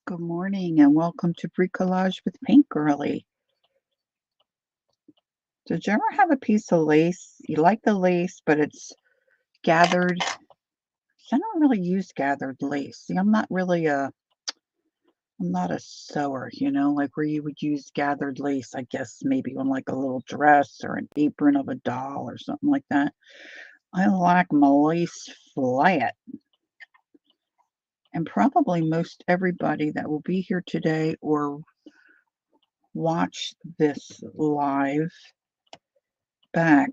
Good morning and welcome to Bricolage with Paint Girly. Did you ever have a piece of lace? You like the lace, but it's gathered. I don't really use gathered lace. See, I'm not a sewer, like where you would use gathered lace, I guess maybe on like a little dress or an apron of a doll or something like that. I like my lace flat. And probably most everybody that will be here today or watch this live back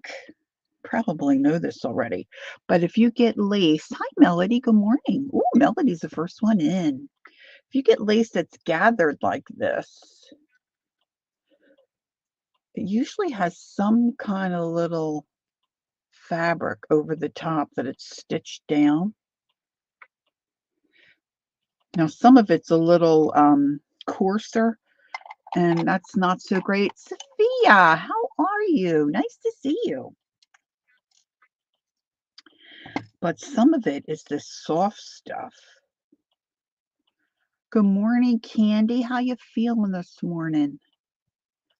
probably know this already, but if you get lace, hi Melody, good morning. Ooh, Melody's the first one in. If you get lace that's gathered like this, it usually has some kind of little fabric over the top that it's stitched down. Now, some of it's a little coarser, and that's not so great. Sophia, how are you? Nice to see you. But some of it is this soft stuff. Good morning, Candy. How you feeling this morning?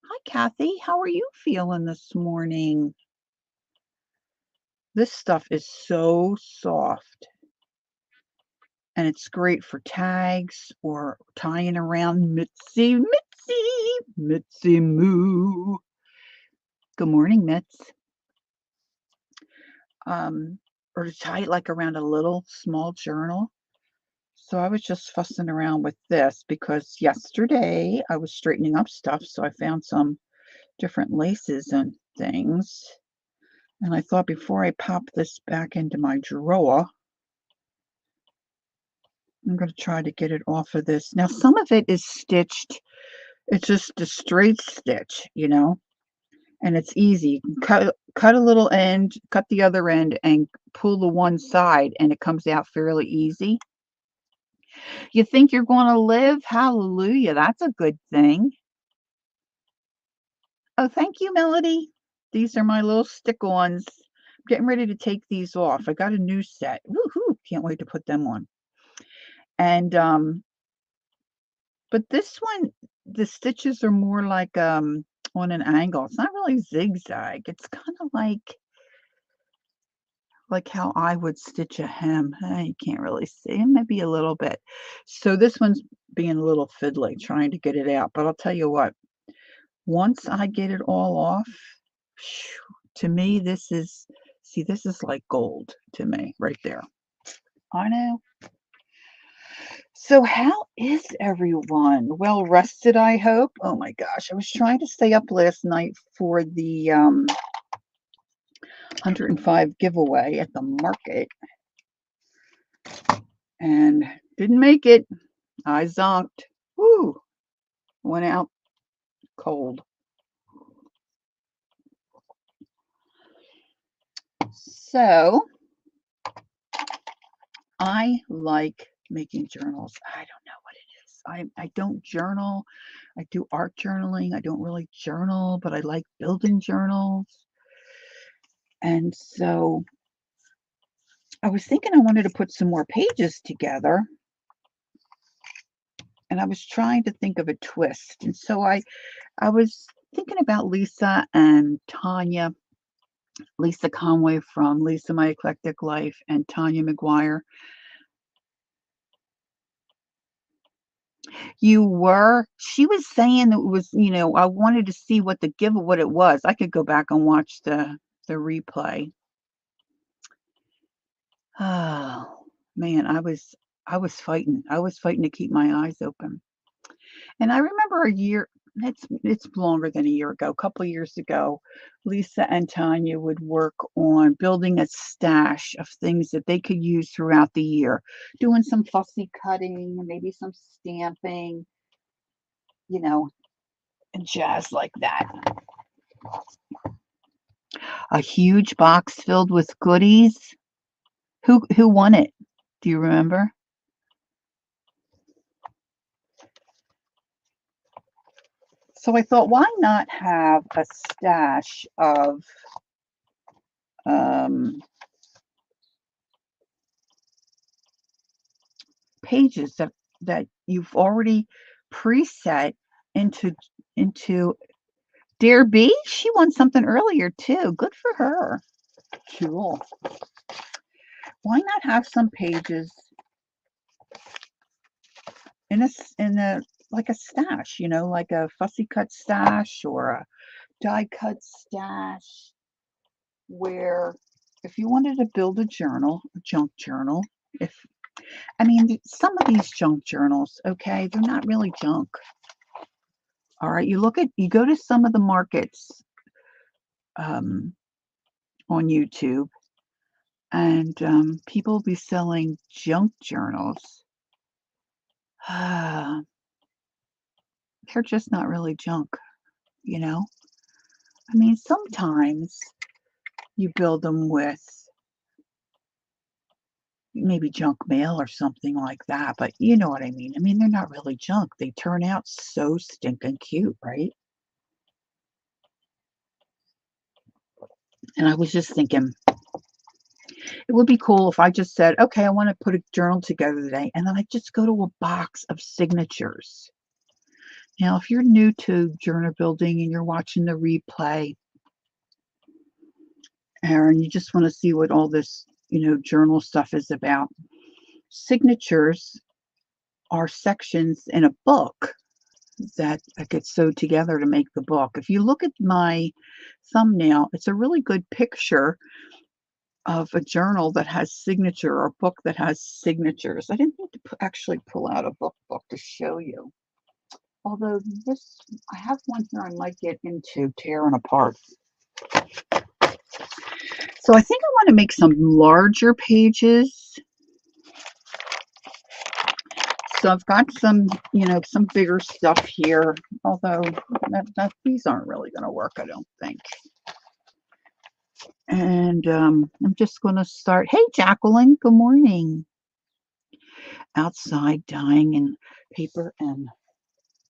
Hi, Kathy. How are you feeling this morning? This stuff is so soft, and it's great for tags or tying around Mitzi, Mitzi, Mitzi Moo. Good morning, Mitz. Or to tie it like around a little small journal. So I was just fussing around with this because yesterday I was straightening up stuff, so I found some different laces and things. And I thought before I pop this back into my drawer, I'm going to try to get it off of this. Now, some of it is stitched. It's just a straight stitch, and it's easy. You can cut a little end, cut the other end, and pull the one side, and it comes out fairly easy. You think you're going to live? Hallelujah. That's a good thing. Oh, thank you, Melody. These are my little stick-ons. I'm getting ready to take these off. I got a new set. Woohoo! Can't wait to put them on. And but this one, the stitches are more like on an angle. It's not really zigzag. It's kind of like how I would stitch a hem. You can't really see, maybe a little bit. So this one's being a little fiddly, trying to get it out. But I'll tell you what, once I get it all off, to me, this is like gold to me right there. I know. So how is everyone? Well rested, I hope. Oh my gosh, I was trying to stay up last night for the 105 giveaway at the market and didn't make it. I zonked. Woo! Went out cold. So I like making journals. I don't know what it is. I don't journal. I do art journaling. I don't really journal, but I like building journals. And so I was thinking I wanted to put some more pages together. And I was trying to think of a twist. And so I was thinking about Lisa and Tanya, Lisa Conway from Lisa My Eclectic Life and Tanya McGuire. She was saying it was, I wanted to see what what it was. I could go back and watch the replay. Oh man, I was fighting. I was fighting to keep my eyes open. And I remember it's longer than a year ago, a couple of years ago, Lisa and Tanya would work on building a stash of things that they could use throughout the year, doing some fussy cutting, maybe some stamping, and jazz like that. A huge box filled with goodies. Who won it? Do you remember? So I thought, why not have a stash of pages that that you've already preset into Dear B. She won something earlier too. Good for her. Cool. Why not have some pages in a like a stash, like a fussy cut stash or a die cut stash, where if you wanted to build a journal, a junk journal, if I mean some of these junk journals, okay, they're not really junk. All right, you go to some of the markets um, on YouTube, and people will be selling junk journals. They're just not really junk, you know? I mean, sometimes you build them with maybe junk mail or something like that, but you know what I mean. I mean, they're not really junk. They turn out so stinking cute, right? And I was just thinking, it would be cool if I just said, okay, I want to put a journal together today, and then I just go to a box of signatures. Now, if you're new to journal building and you're watching the replay, and you just want to see what all this, journal stuff is about, signatures are sections in a book that get sewed together to make the book. If you look at my thumbnail, it's a really good picture of a journal that has signature or a book that has signatures. I didn't need to actually pull out a book to show you. Although I have one here I might get into tearing apart. So I think I want to make some larger pages. So I've got some bigger stuff here, although these aren't really going to work, I don't think. And I'm just going to start. Hey, Jacqueline, good morning. Outside dyeing in paper and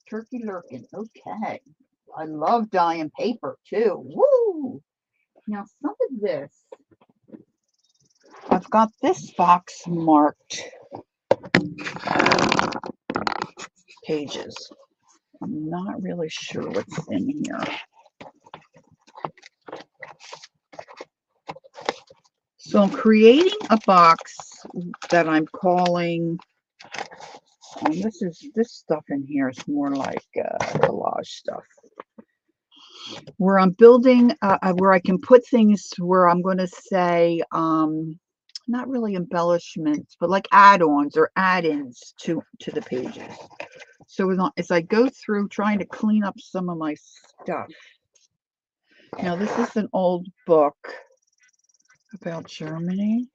turkey lurking. Okay. I love dyeing paper too. Woo! Now, some of this, I've got this box marked pages. I'm not really sure what's in here. So I'm creating a box that I'm calling, this stuff in here is more like collage stuff, where I'm building, where I can put things where I'm going to say, not really embellishments, but like add-ons or add-ins to the pages. So as I go through trying to clean up some of my stuff. Now, this is an old book about Germany.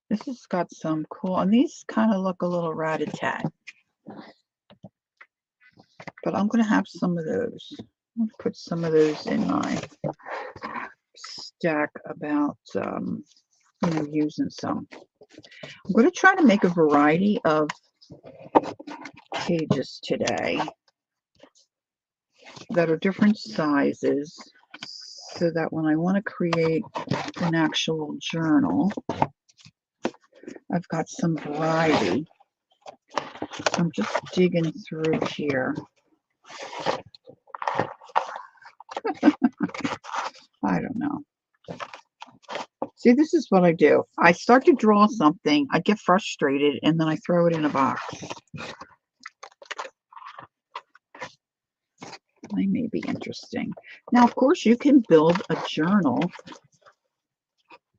This has got some cool, and these kind of look a little rat-a-tat. But I'm going to have some of those. I'm going to put some of those in my stack about, using some. I'm going to try to make a variety of pages today that are different sizes, so that when I want to create an actual journal, I've got some variety. I'm just digging through here. I don't know. See, this is what I do. I start to draw something, I get frustrated, and then I throw it in a box. They may be interesting. Now, of course, you can build a journal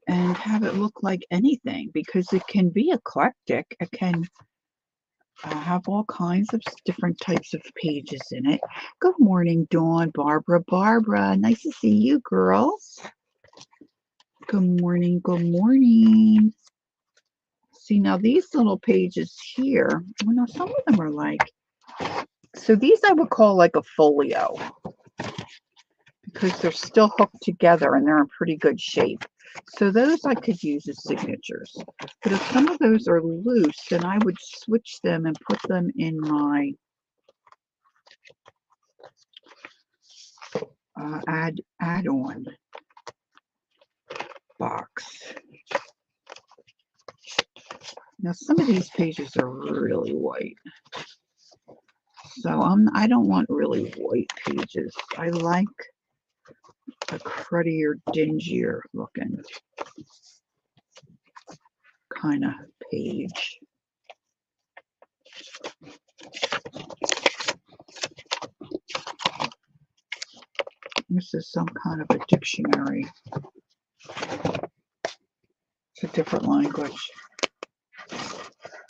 and have it look like anything, because it can be eclectic. It can have all kinds of different types of pages in it. Good morning, Dawn, Barbara. Barbara, nice to see you, girls. Good morning, good morning. See, now these little pages here, some of them are like, so these I would call like a folio, because they're still hooked together and they're in pretty good shape. So those I could use as signatures. But if some of those are loose, then I would switch them and put them in my add-on box. Now some of these pages are really white. So I don't want really white pages. I like a cruddier, dingier looking kind of page. This is some kind of a dictionary. It's a different language.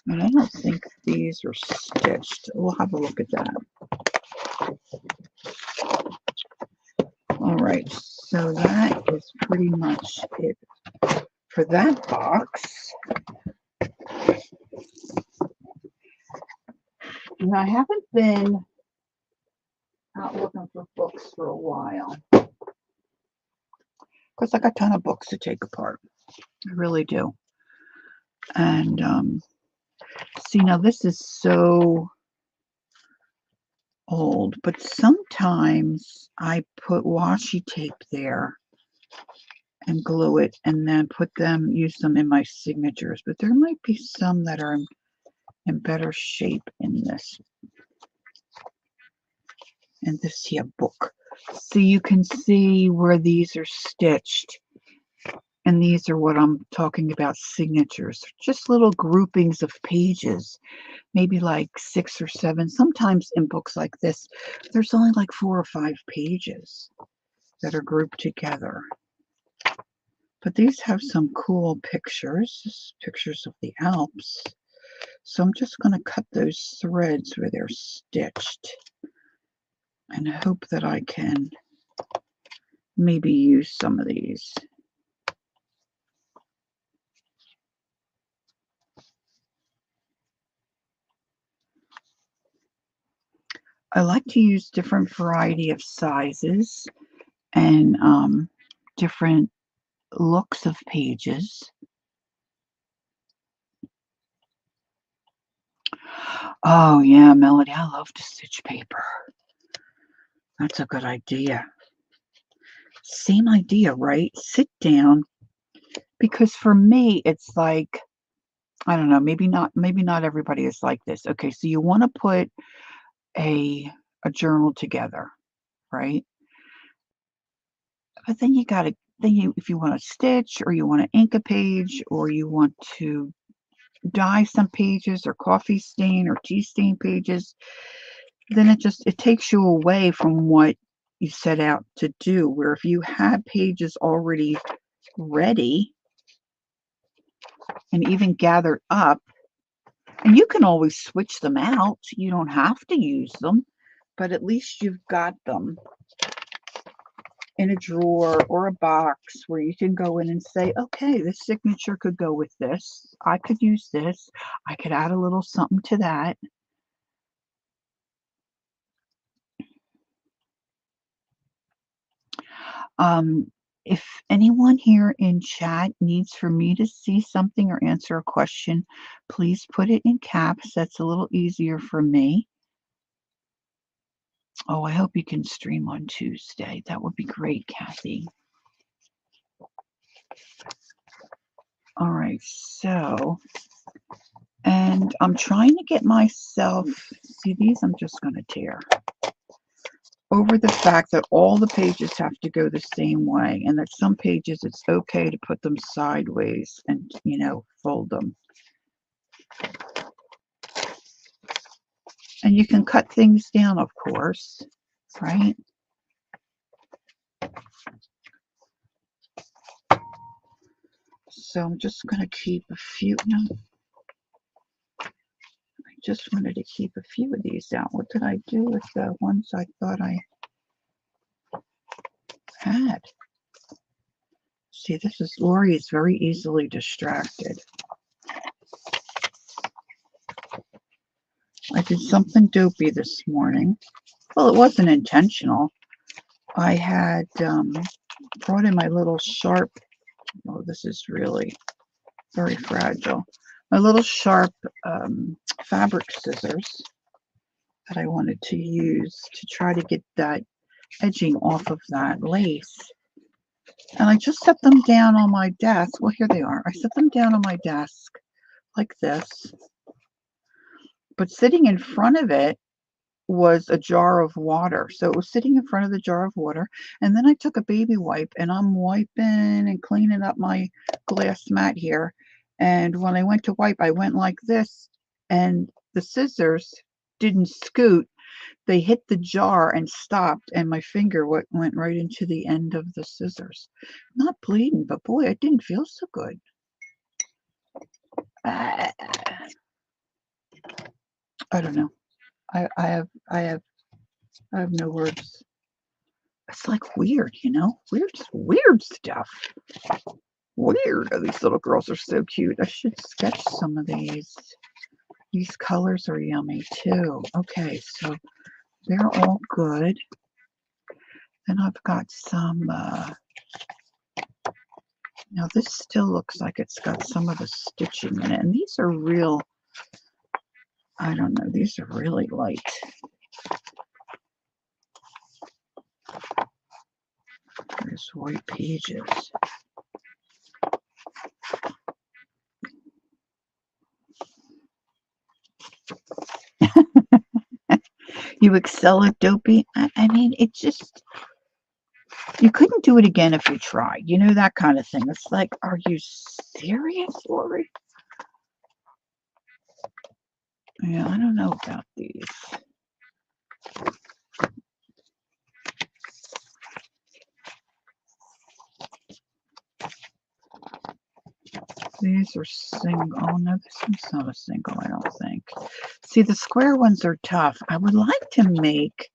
And I don't think these are stitched. We'll have a look at that. All right, so that is pretty much it for that box. And I haven't been out looking for books for a while because I got a ton of books to take apart. I really do. And see, now this is so old, but sometimes I put washi tape there and glue it and then use them in my signatures. But there might be some that are in better shape in this here book. So you can see where these are stitched. And these are what I'm talking about, signatures. Just little groupings of pages, maybe like 6 or 7. Sometimes in books like this, there's only like 4 or 5 pages that are grouped together. But these have some cool pictures of the Alps. So I'm just going to cut those threads where they're stitched and hope that I can maybe use some of these. I like to use different variety of sizes and different looks of pages. Oh yeah, Melody, I love to stitch paper. That's a good idea. Same idea, right? Sit down, because for me it's like, I don't know, maybe not everybody is like this. Okay, so you want to put a journal together, right? But then if you want to stitch, or you want to ink a page, or you want to dye some pages, or coffee stain or tea stain pages, then it takes you away from what you set out to do. Where if you had pages already ready and even gathered up, and you can always switch them out, you don't have to use them, but at least you've got them in a drawer or a box where you can go in and say, okay, this signature could go with this. I could use this. I could add a little something to that. If anyone here in chat needs for me to see something or answer a question, please put it in caps. That's a little easier for me. Oh, I hope you can stream on Tuesday. That would be great, Kathy. All right, so, and I'm trying to get myself, see these, I'm just going to tear over the fact that all the pages have to go the same way, and that some pages it's okay to put them sideways and, fold them. And you can cut things down, of course, right? So I'm just going to keep a few. No, I just wanted to keep a few of these out. What did I do with the ones I thought I had? See, Lori is very easily distracted. I did something dopey this morning. Well, it wasn't intentional. I had brought in my little sharp, oh, this is really very fragile, my little sharp fabric scissors that I wanted to use to try to get that edging off of that lace. And I just set them down on my desk. Well, here they are. I set them down on my desk like this, but sitting in front of it was a jar of water. So it was sitting in front of the jar of water. And then I took a baby wipe and I'm wiping and cleaning up my glass mat here. And when I went to wipe, I went like this, and the scissors didn't scoot. They hit the jar and stopped, and my finger went right into the end of the scissors. Not bleeding, but boy, it didn't feel so good. I don't know. I have no words. It's like weird, you know? Weird stuff. Weird. Oh, these little girls are so cute. I should sketch some of these. These colors are yummy too. Okay, so they're all good. Then I've got some, now this still looks like it's got some of the stitching in it. And these are real, I don't know, these are really light. There's white pages. You excel at Dopey? I mean, it just, you couldn't do it again if you tried. You know, that kind of thing. It's like, are you serious, Lori? Yeah, I don't know about these. These are single. Oh, no, this one's not a single, I don't think. See, the square ones are tough. I would like to make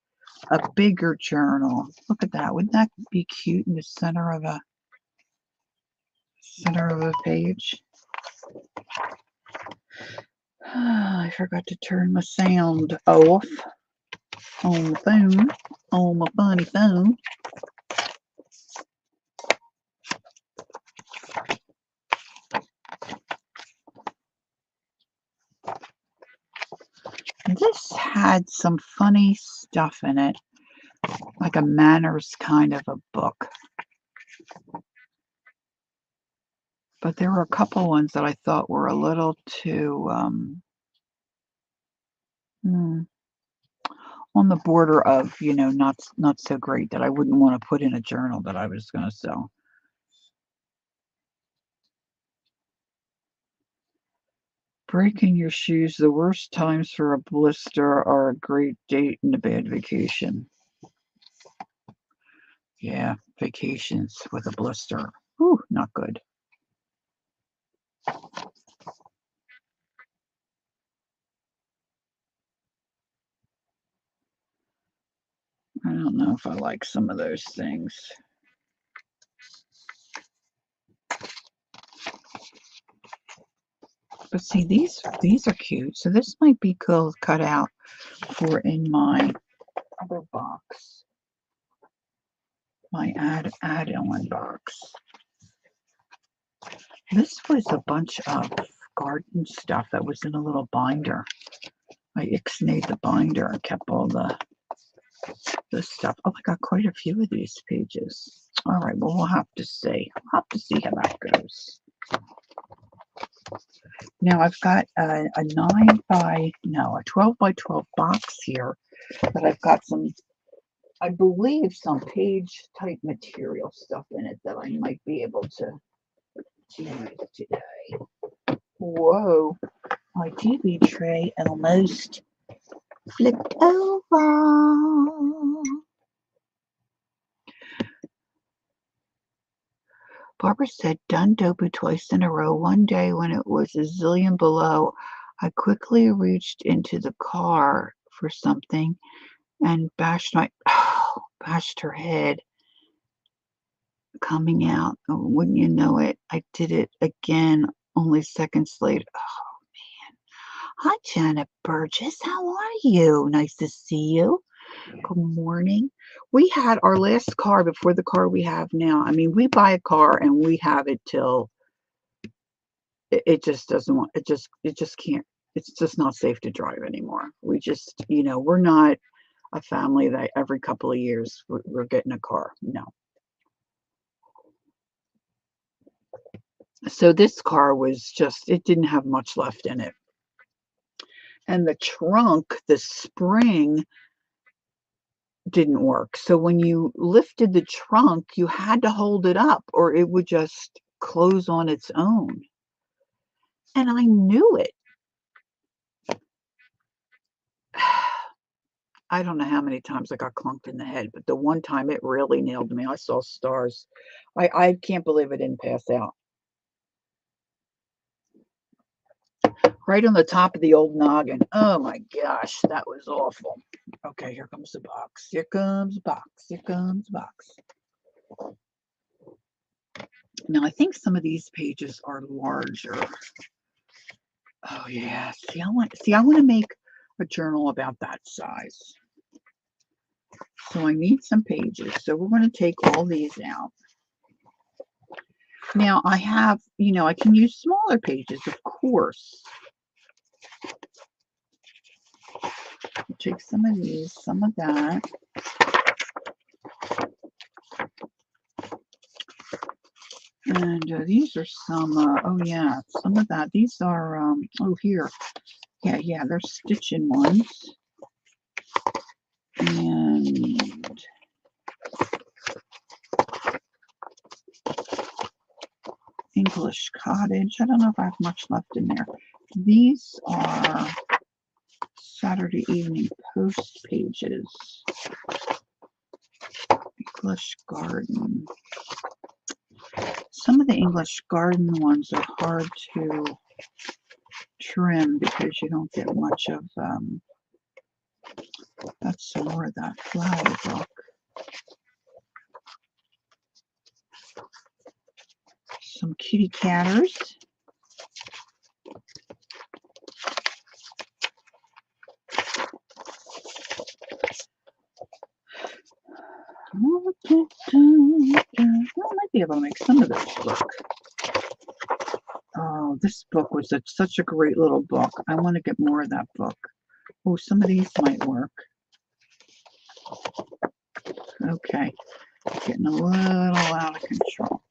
a bigger journal. Look at that. Wouldn't that be cute in the center of a page? I forgot to turn my sound off on the phone, on my funny phone. This had some funny stuff in it, like a manners kind of a book. But there were a couple ones that I thought were a little too on the border of, you know, not so great, that I wouldn't want to put in a journal that I was going to sell. Breaking your shoes, the worst times for a blister are a great date and a bad vacation. Yeah, vacations with a blister. Whew, not good. I don't know if I like some of those things. But see, these are cute. So this might be cool cut out for in my other box. My add-on box. This was a bunch of garden stuff that was in a little binder. I ixnayed the binder and kept all the stuff. Oh, I got quite a few of these pages. All right, well, we'll have to see. I'll have to see how that goes. Now I've got a 12 by 12 box here, but I've got some, I believe, some page type material stuff in it that I might be able to use today. Whoa, my TV tray almost flipped over. Barbara said, done Dobu twice in a row. One day when it was a zillion below, I quickly reached into the car for something and bashed her head coming out. Oh, wouldn't you know it? I did it again only seconds later. Oh, man. Hi, Janet Burgess. How are you? Nice to see you. Good morning. We had our last car before the car we have now. I mean, we buy a car and we have it till it just doesn't want, it just can't, it's just not safe to drive anymore. We just, you know, we're not a family that every couple of years we're getting a car. No. So this car was just, it didn't have much left in it. And the trunk, the spring didn't work. So when you lifted the trunk, you had to hold it up or it would just close on its own. And I knew it. I don't know how many times I got clunked in the head, but the one time it really nailed me. I saw stars. I can't believe I didn't pass out. Right on the top of the old noggin. Oh my gosh, that was awful. Okay, here comes the box. Here comes the box. Here comes the box. Now I think some of these pages are larger. Oh yeah. I want to make a journal about that size. So I need some pages. So we're going to take all these out. Now I have, I can use smaller pages, of course. I'll take some of these, some of that. And these are some, oh yeah, some of that. These are, oh here. Yeah, they're stitching ones. And English Cottage. I don't know if I have much left in there. These are Saturday Evening Post pages. English Garden. Some of the English Garden ones are hard to trim because you don't get much of, that's some more of that flower book. Some kitty catters. I might be able to make some of this book. Oh, this book was such a great little book. I want to get more of that book. Oh, some of these might work. Okay, getting a little out of control.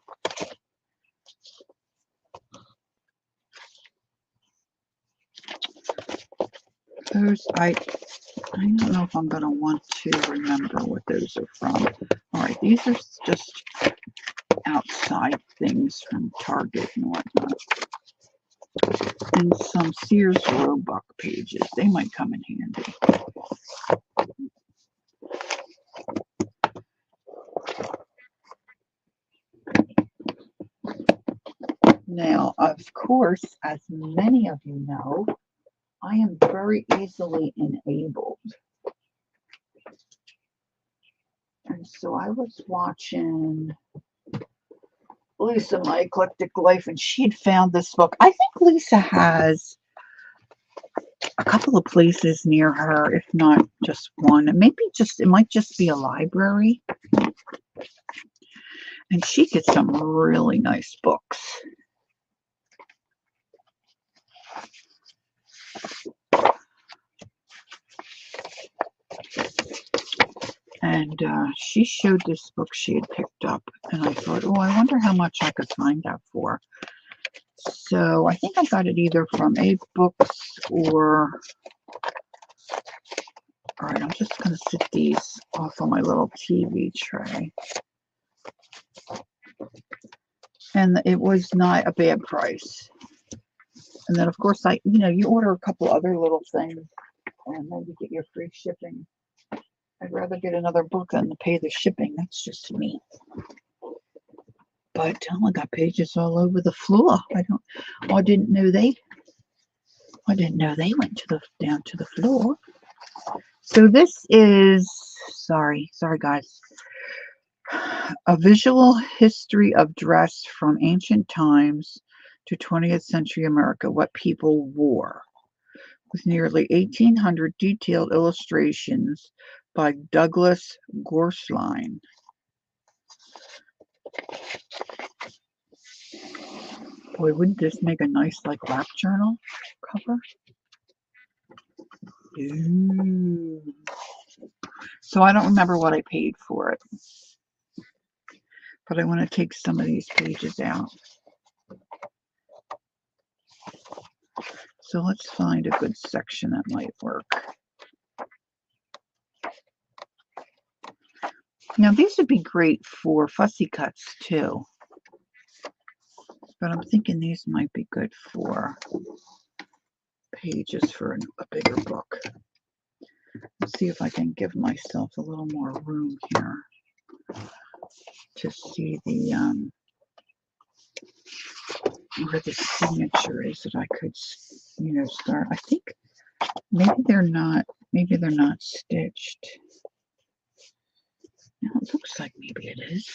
Those, I don't know if I'm going to want to remember what those are from. All right, these are just outside things from Target and whatnot. And some Sears Roebuck pages. They might come in handy. Now, of course, as many of you know, I am very easily enabled. And so I was watching Lisa, My Eclectic Life, and she'd found this book. I think Lisa has a couple of places near her, if not just one. Maybe it might just be a library. And she gets some really nice books. And she showed this book she had picked up. And I thought, oh, I wonder how much I could find that for. So I think I got it either from Abe Books or... All right, I'm just going to sit these off on my little TV tray. And it was not a bad price. And then, of course, you order a couple other little things and then you get your free shipping. I'd rather get another book than to pay the shipping. That's just me. But I got pages all over the floor. I didn't know they went down to the floor. So this is, sorry guys, a visual history of dress from ancient times to 20th century America, what people wore, with nearly 1,800 detailed illustrations by Douglas Gorsline. Boy, wouldn't this make a nice lap journal cover? Ooh. So I don't remember what I paid for it, but I want to take some of these pages out. So let's find a good section that might work. Now these would be great for fussy cuts too, but I'm thinking these might be good for pages for a bigger book. Let's see if I can give myself a little more room here to see the where the signature is that I could, start. I think maybe they're not stitched. Now it looks like maybe it is.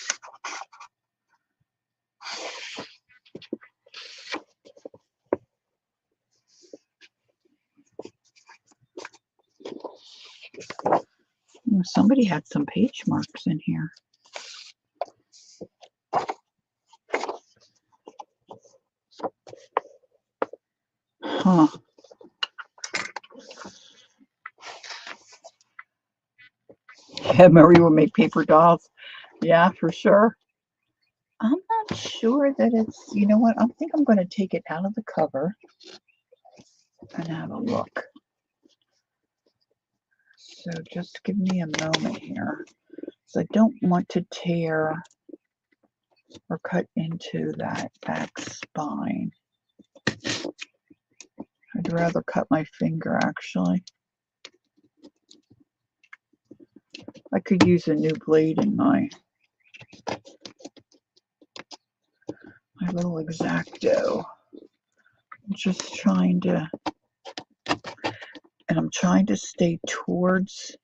Somebody had some page marks in here. Huh. Yeah, Mary would make paper dolls. Yeah, for sure. I'm not sure that it's, you know what? I think I'm going to take it out of the cover and have a look. So just give me a moment here. So I don't want to tear or cut into that back spine. I'd rather cut my finger, actually. I could use a new blade in my little X-Acto. I'm just trying to, and I'm trying to stay towards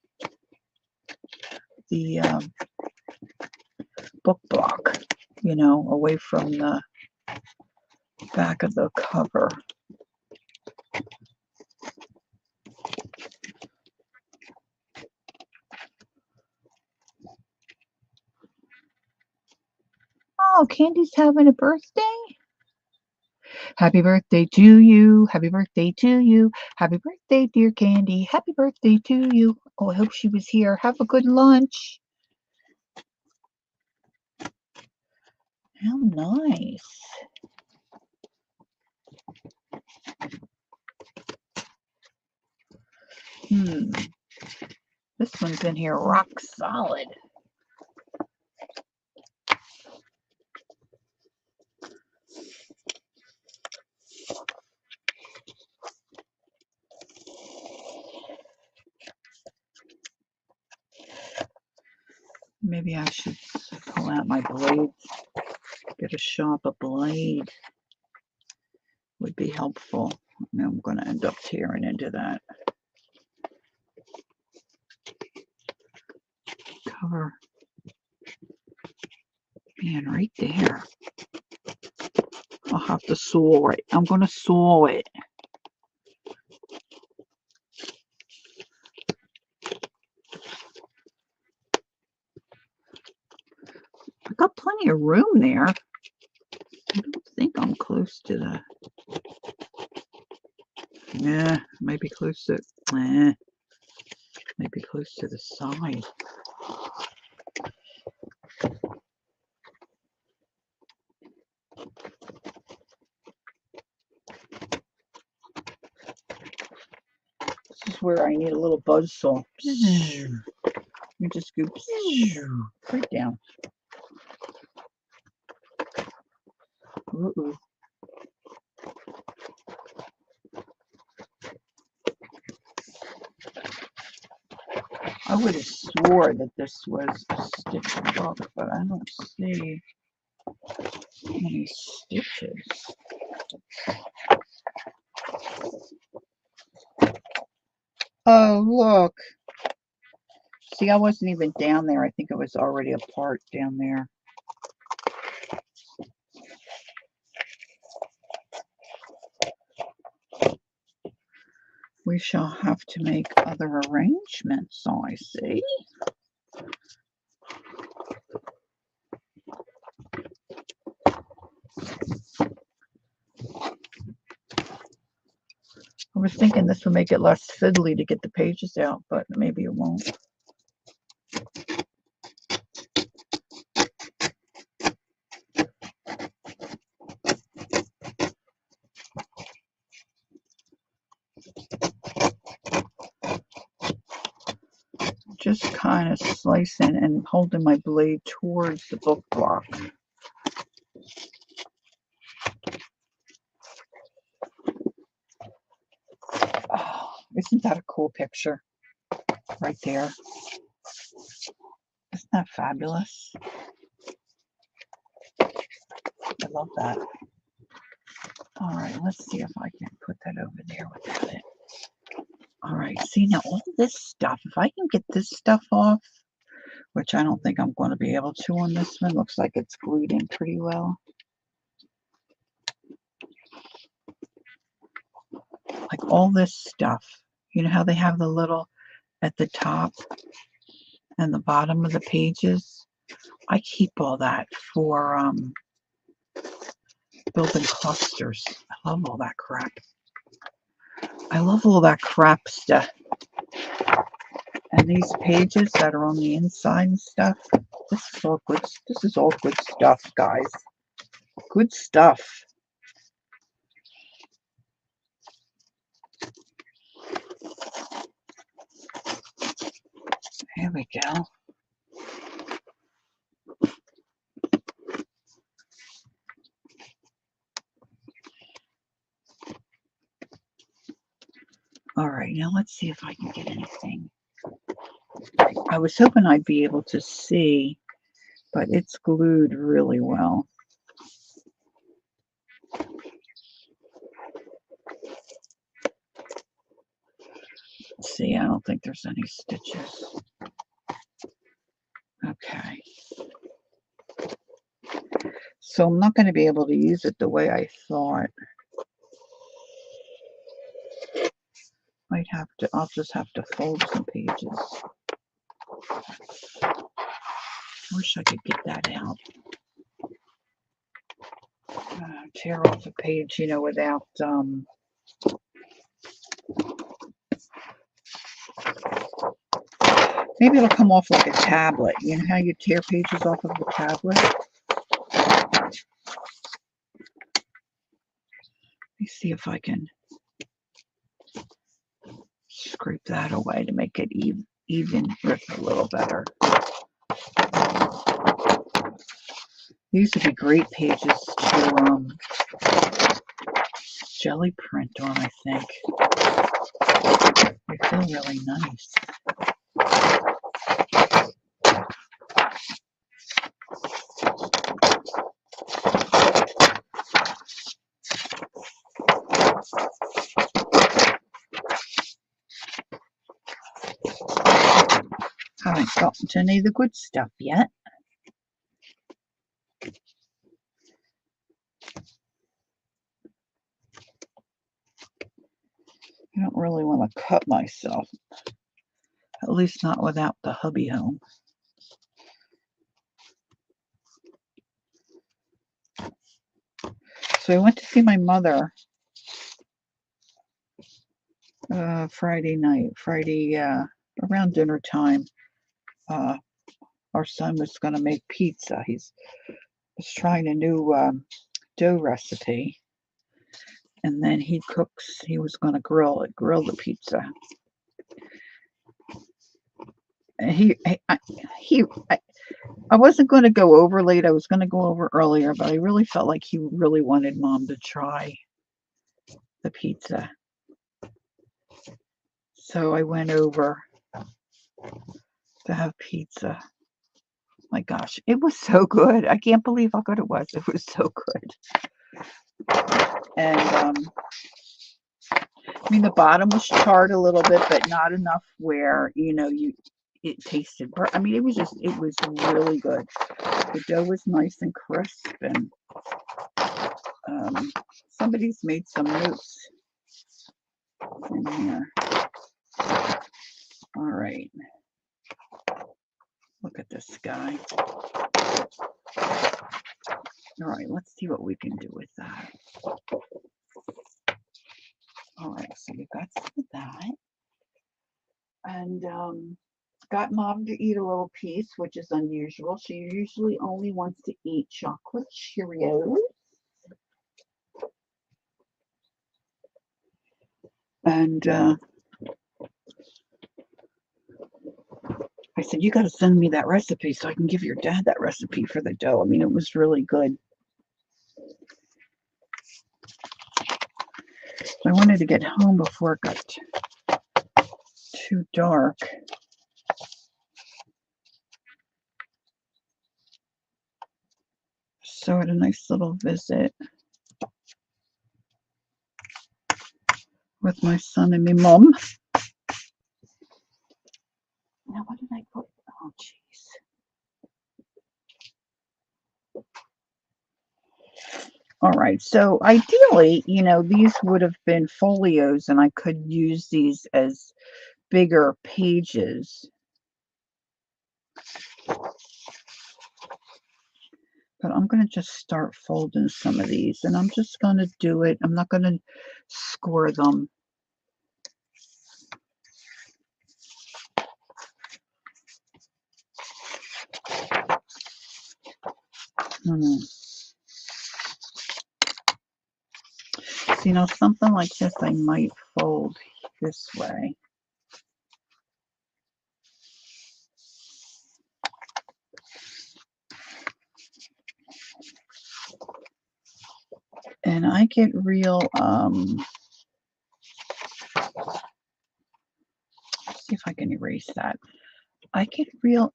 the book block, away from the back of the cover. Oh, Candy's having a birthday? Happy birthday to you. Happy birthday to you. Happy birthday, dear Candy. Happy birthday to you. Oh, I hope she was here. Have a good lunch. How nice. This one's in here rock solid. Maybe I should pull out my blades. Get a sharper blade would be helpful. Now I'm going to end up tearing into that cover. Man, right there. I'll have to saw it. I'm going to saw it. I got plenty of room there. I don't think I'm close to the... Yeah, maybe close to... maybe close to the side. This is where I need a little buzz saw. You just go right down. Uh-oh. I would have swore that this was a stitch book, but I don't see any stitches. Oh, look. See, I wasn't even down there. I think it was already apart down there. We shall have to make other arrangements, I see. I was thinking this would make it less fiddly to get the pages out, but maybe it won't. just kind of slicing and holding my blade towards the book block. Oh, isn't that a cool picture right there? Isn't that fabulous? I love that. All right, let's see if I can put that over there without it. All right, see now all this stuff, if I can get this stuff off, which I don't think I'm going to be able to on this one. Looks like it's glued in pretty well. Like all this stuff. You know how they have the little at the top and the bottom of the pages? I keep all that for building clusters. I love all that crap. I love all that crap stuff. And these pages that are on the inside and stuff, this is all good. This is all good stuff, guys. Good stuff. Here we go. All right, now let's see if I can get anything. I was hoping I'd be able to see, but it's glued really well. Let's see, I don't think there's any stitches. Okay. So I'm not going to be able to use it the way I thought. I'll just have to fold some pages. I wish I could get that out. Tear off a page, you know, without maybe it'll come off like a tablet. You know how you tear pages off of the tablet? Let me see if I can scrape that away to make it even rip a little better. These would be great pages to jelly print on, I think. They feel really nice. Haven't gotten to any of the good stuff yet. I don't really want to cut myself, at least not without the hubby home. So I went to see my mother Friday around dinner time. Our son was going to make pizza. He was trying a new dough recipe, and then he was going to grill the pizza. And I wasn't going to go over late. I was going to go over earlier, but I really felt like he really wanted Mom to try the pizza. So I went over to have pizza. My gosh, it was so good. I can't believe how good it was. It was so good. And I mean, the bottom was charred a little bit, but not enough where, you know, it tasted. I mean, it was really good. The dough was nice and crisp, and somebody's made some notes in here. All right. Look at this guy. All right, let's see what we can do with that. All right, so we got some of that. And got Mom to eat a little piece, which is unusual. She usually only wants to eat chocolate Cheerios. And said, you got to send me that recipe so I can give your dad that recipe for the dough. I mean, it was really good. I wanted to get home before it got too dark. So I had a nice little visit with my son and my mom. Now, what did I put? Oh, jeez. All right, so ideally, you know, these would have been folios and I could use these as bigger pages. But I'm going to just start folding some of these and I'm just going to do it. I'm not going to score them. So, you know, something like this I might fold this way. And I get real, let's see if I can erase that. I get real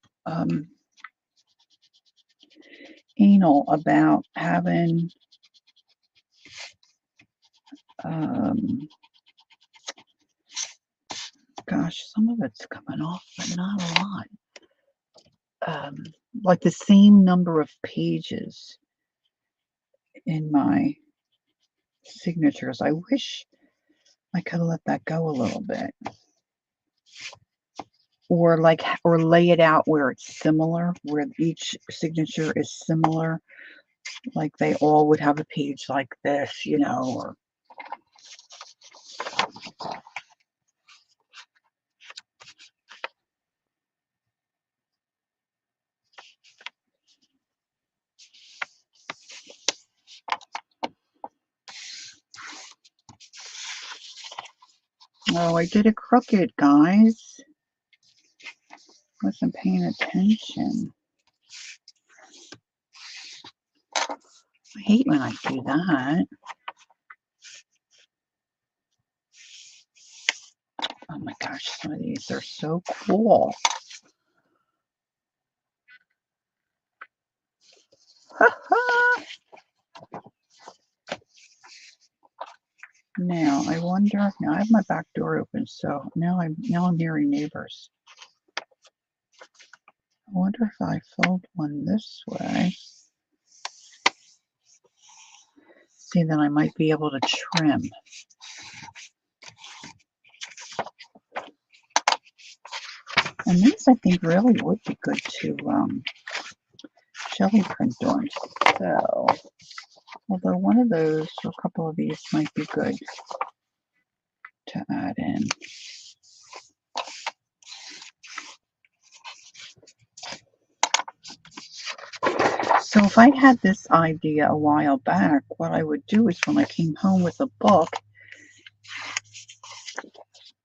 anal about having gosh, some of it's coming off, but not a lot. Like the same number of pages in my signatures. I wish I could let that go a little bit. Or lay it out where it's similar, where each signature is similar. Like they all would have a page like this, you know, or oh, I did it crooked, guys. Wasn't paying attention. I hate when I do that. Oh my gosh, some of these are so cool. Now I wonder. Now I have my back door open, so now I'm hearing neighbors. I wonder if I fold one this way. See, then I might be able to trim. And these I think really would be good to jelly print on. So, although one of those or a couple of these might be good to add in. So if I had this idea a while back, what I would do is when I came home with a book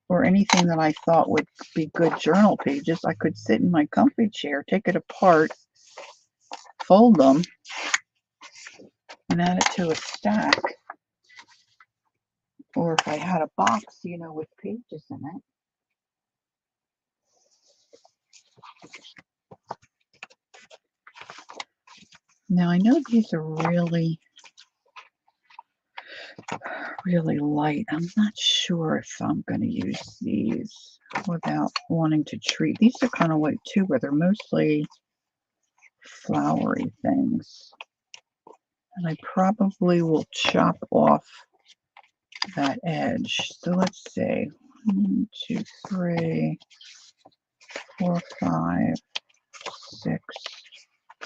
or anything that I thought would be good journal pages, I could sit in my comfy chair, take it apart, fold them, and add it to a stack. Or if I had a box, you know, with pages in it. Now I know these are really light. I'm not sure if I'm going to use these without wanting to treat. These are kind of light too, but they're mostly flowery things. And I probably will chop off that edge. So let's see. 1, 2, 3, 4, 5, 6,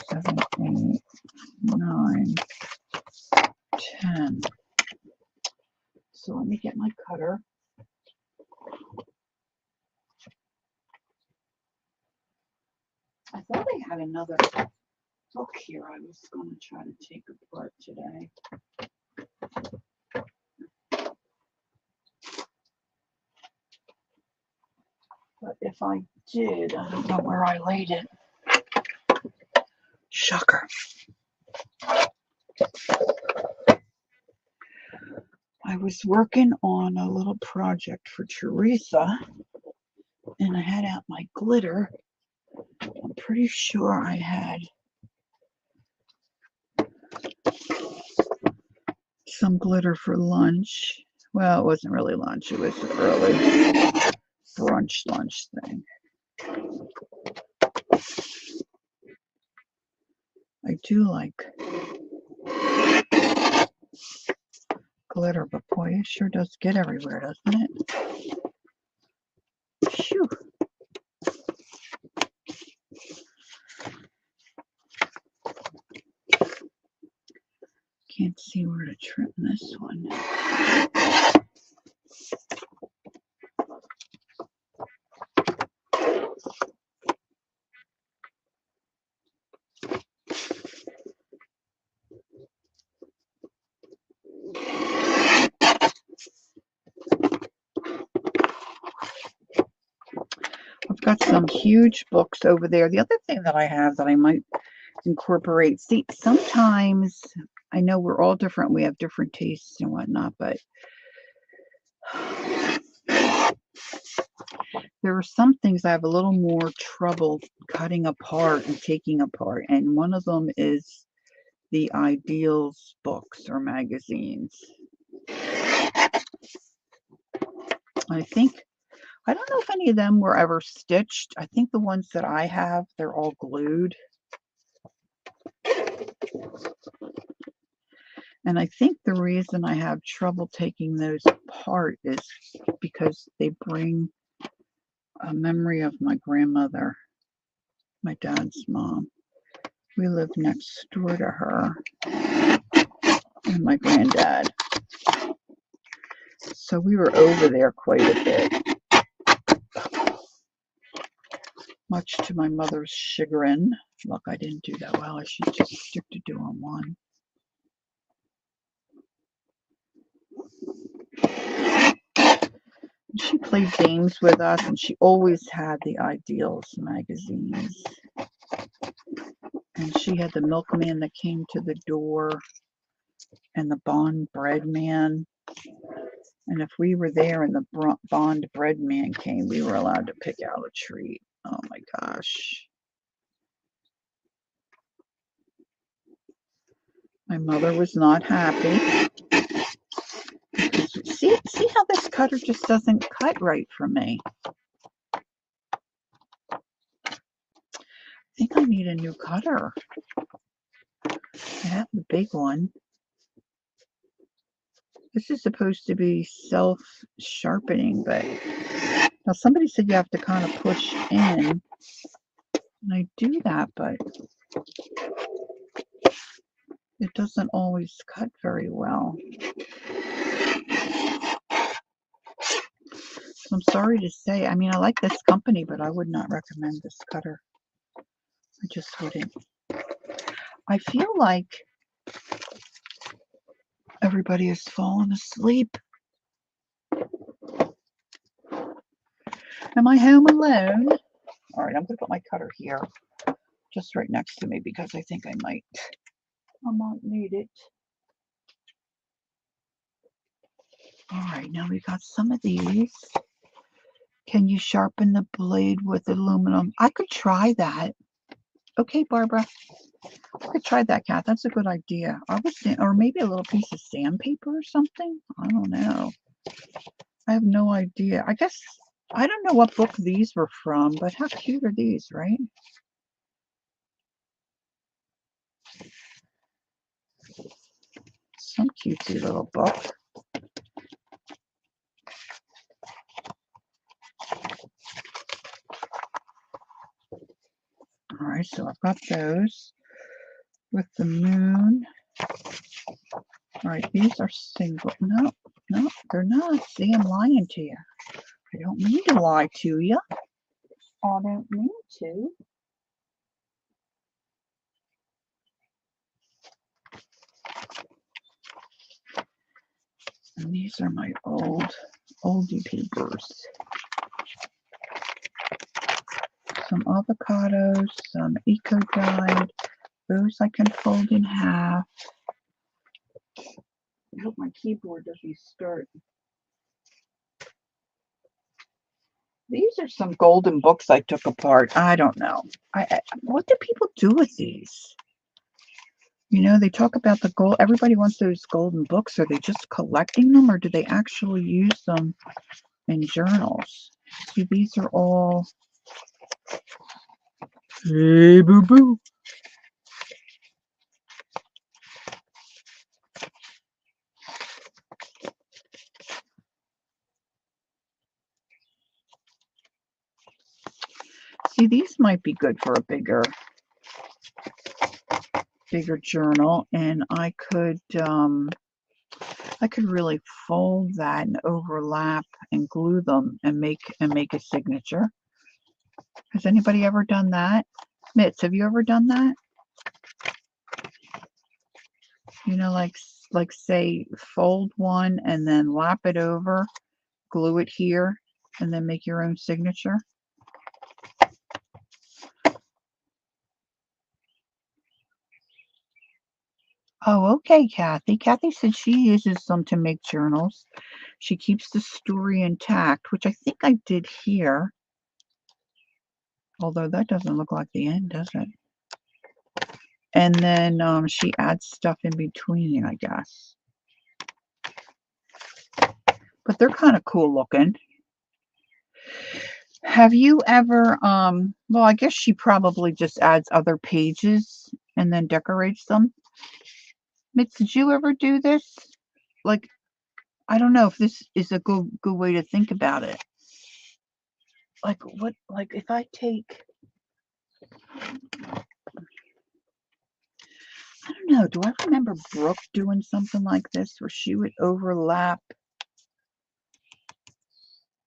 7, 8, 9, 10. So let me get my cutter. I thought I had another book here I was going to try to take apart today. But if I did, I don't know where I laid it. Shocker. I was working on a little project for Teresa, and I had out my glitter. I'm pretty sure I had some glitter for lunch. Well, it wasn't really lunch. It was an early brunch lunch thing. I do like glitter, but boy, it sure does get everywhere, doesn't it? Phew. Can't see where to trim this one. I've got some huge books over there. The other thing that I have that I might incorporate, see, sometimes I know we're all different. We have different tastes and whatnot, but there are some things I have a little more trouble cutting apart and taking apart. And one of them is the Ideals books or magazines. I don't know if any of them were ever stitched. I think the ones that I have, they're all glued. And I think the reason I have trouble taking those apart is because they bring a memory of my grandmother, my dad's mom. We lived next door to her and my granddad. So we were over there quite a bit, much to my mother's chagrin. Look, I didn't do that well. I should just stick to doing one. She played games with us, and she always had the Ideals magazines. And she had the milkman that came to the door and the Bond bread man. And if we were there and the Bond bread man came, we were allowed to pick out a treat. Oh my gosh. My mother was not happy. See how this cutter just doesn't cut right for me. I think I need a new cutter. I have the big one. This is supposed to be self-sharpening, but now somebody said you have to kind of push in. And I do that, but it doesn't always cut very well. So I'm sorry to say, I mean, I like this company, but I would not recommend this cutter. I just wouldn't. I feel like everybody has fallen asleep. Am I home alone? All right, I'm going to put my cutter here, just right next to me, because I think I might need it. All right, now we got some of these. Can you sharpen the blade with aluminum? I could try that. Okay, Barbara. I could try that, Kat. That's a good idea. Or maybe a little piece of sandpaper or something. I don't know. I have no idea. I guess I don't know what book these were from, but how cute are these, right? Some cutesy little book. All right, so I've got those with the moon. All right, these are single. No, they're not. See, I'm lying to you. I don't mean to lie to you. I don't mean to. And these are my oldie papers. some avocados, some eco dried. Those I can fold in half. I hope my keyboard doesn't start. These are some golden books I took apart. I don't know. What do people do with these? You know, they talk about the gold. Everybody wants those golden books. Are they just collecting them, or do they actually use them in journals? See, these are all. Hey, boo boo. See, these might be good for a bigger journal, and I could really fold that and overlap and glue them and make a signature. Has anybody ever done that? Mitz, have you ever done that? You know, like say fold one and then lap it over, glue it here, and then make your own signature. Oh, okay, Kathy. Kathy said she uses them to make journals. She keeps the story intact, which I think I did here. Although that doesn't look like the end, does it? And then she adds stuff in between, I guess. But they're kind of cool looking. Have you ever, well, I guess she probably just adds other pages and then decorates them. Mitz, did you ever do this? Like, I don't know if this is a good way to think about it. Like, what, like if I take, I don't know, do I remember Brooke doing something like this where she would overlap?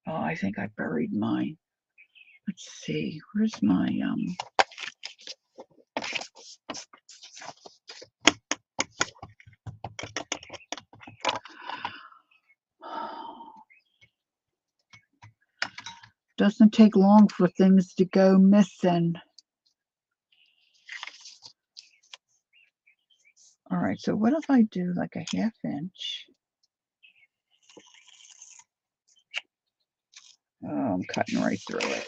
Oh, I think I buried mine. Let's see, where's my, doesn't take long for things to go missing. All right, so what if I do like a 1/2 inch? Oh, I'm cutting right through it.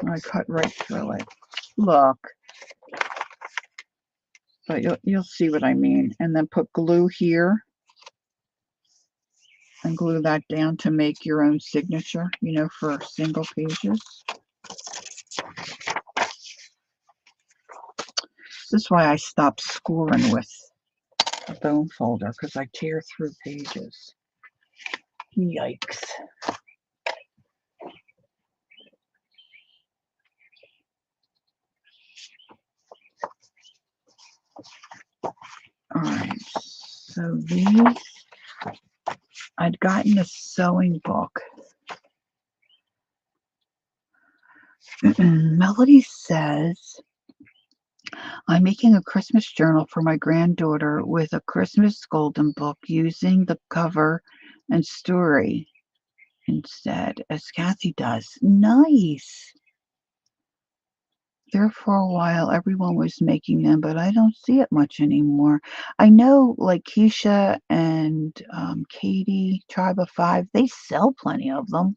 I cut right through it. Look. But you'll see what I mean. And then put glue here. And glue that down to make your own signature, you know, for single pages. This is why I stopped scoring with a bone folder, because I tear through pages. Yikes. Alright, so these, I'd gotten a sewing book. Melody says, I'm making a Christmas journal for my granddaughter with a Christmas golden book using the cover and story instead, as Kathy does. Nice. There for a while, everyone was making them, but I don't see it much anymore. I know, like Keisha and Katie, Tribe of Five, they sell plenty of them.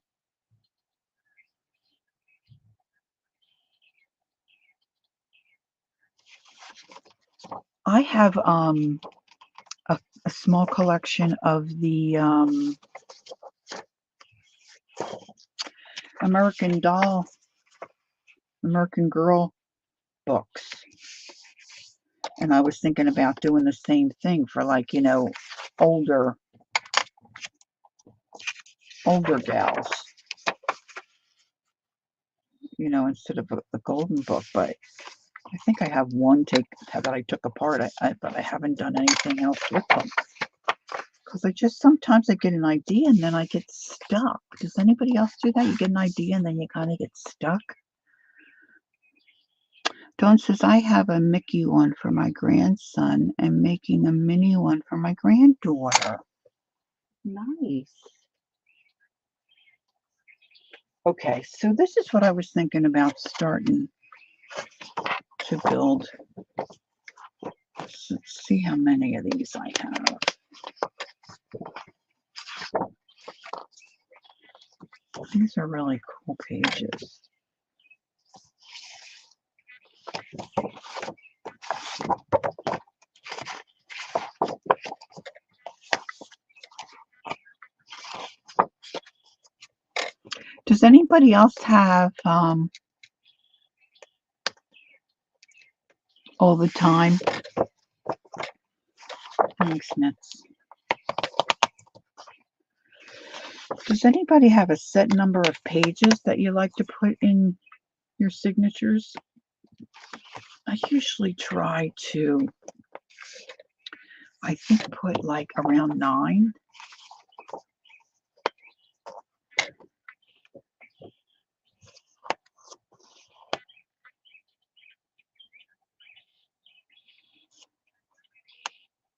I have a small collection of the American Doll, American Girl books. And I was thinking about doing the same thing for, like, you know, older gals, you know, instead of the golden book. But I think I have one that I took apart, but I haven't done anything else with them. Because sometimes I get an idea and then I get stuck. Does anybody else do that? You get an idea and then you kind of get stuck? Dawn says, I have a Mickey one for my grandson and making a mini one for my granddaughter. Nice. Okay, so this is what I was thinking about starting to build. Let's see how many of these I have. These are really cool pages. Does anybody else have all the time? Thanks, Mitz. Does anybody have a set number of pages that you like to put in your signatures? I usually try to, I think, put like around 9.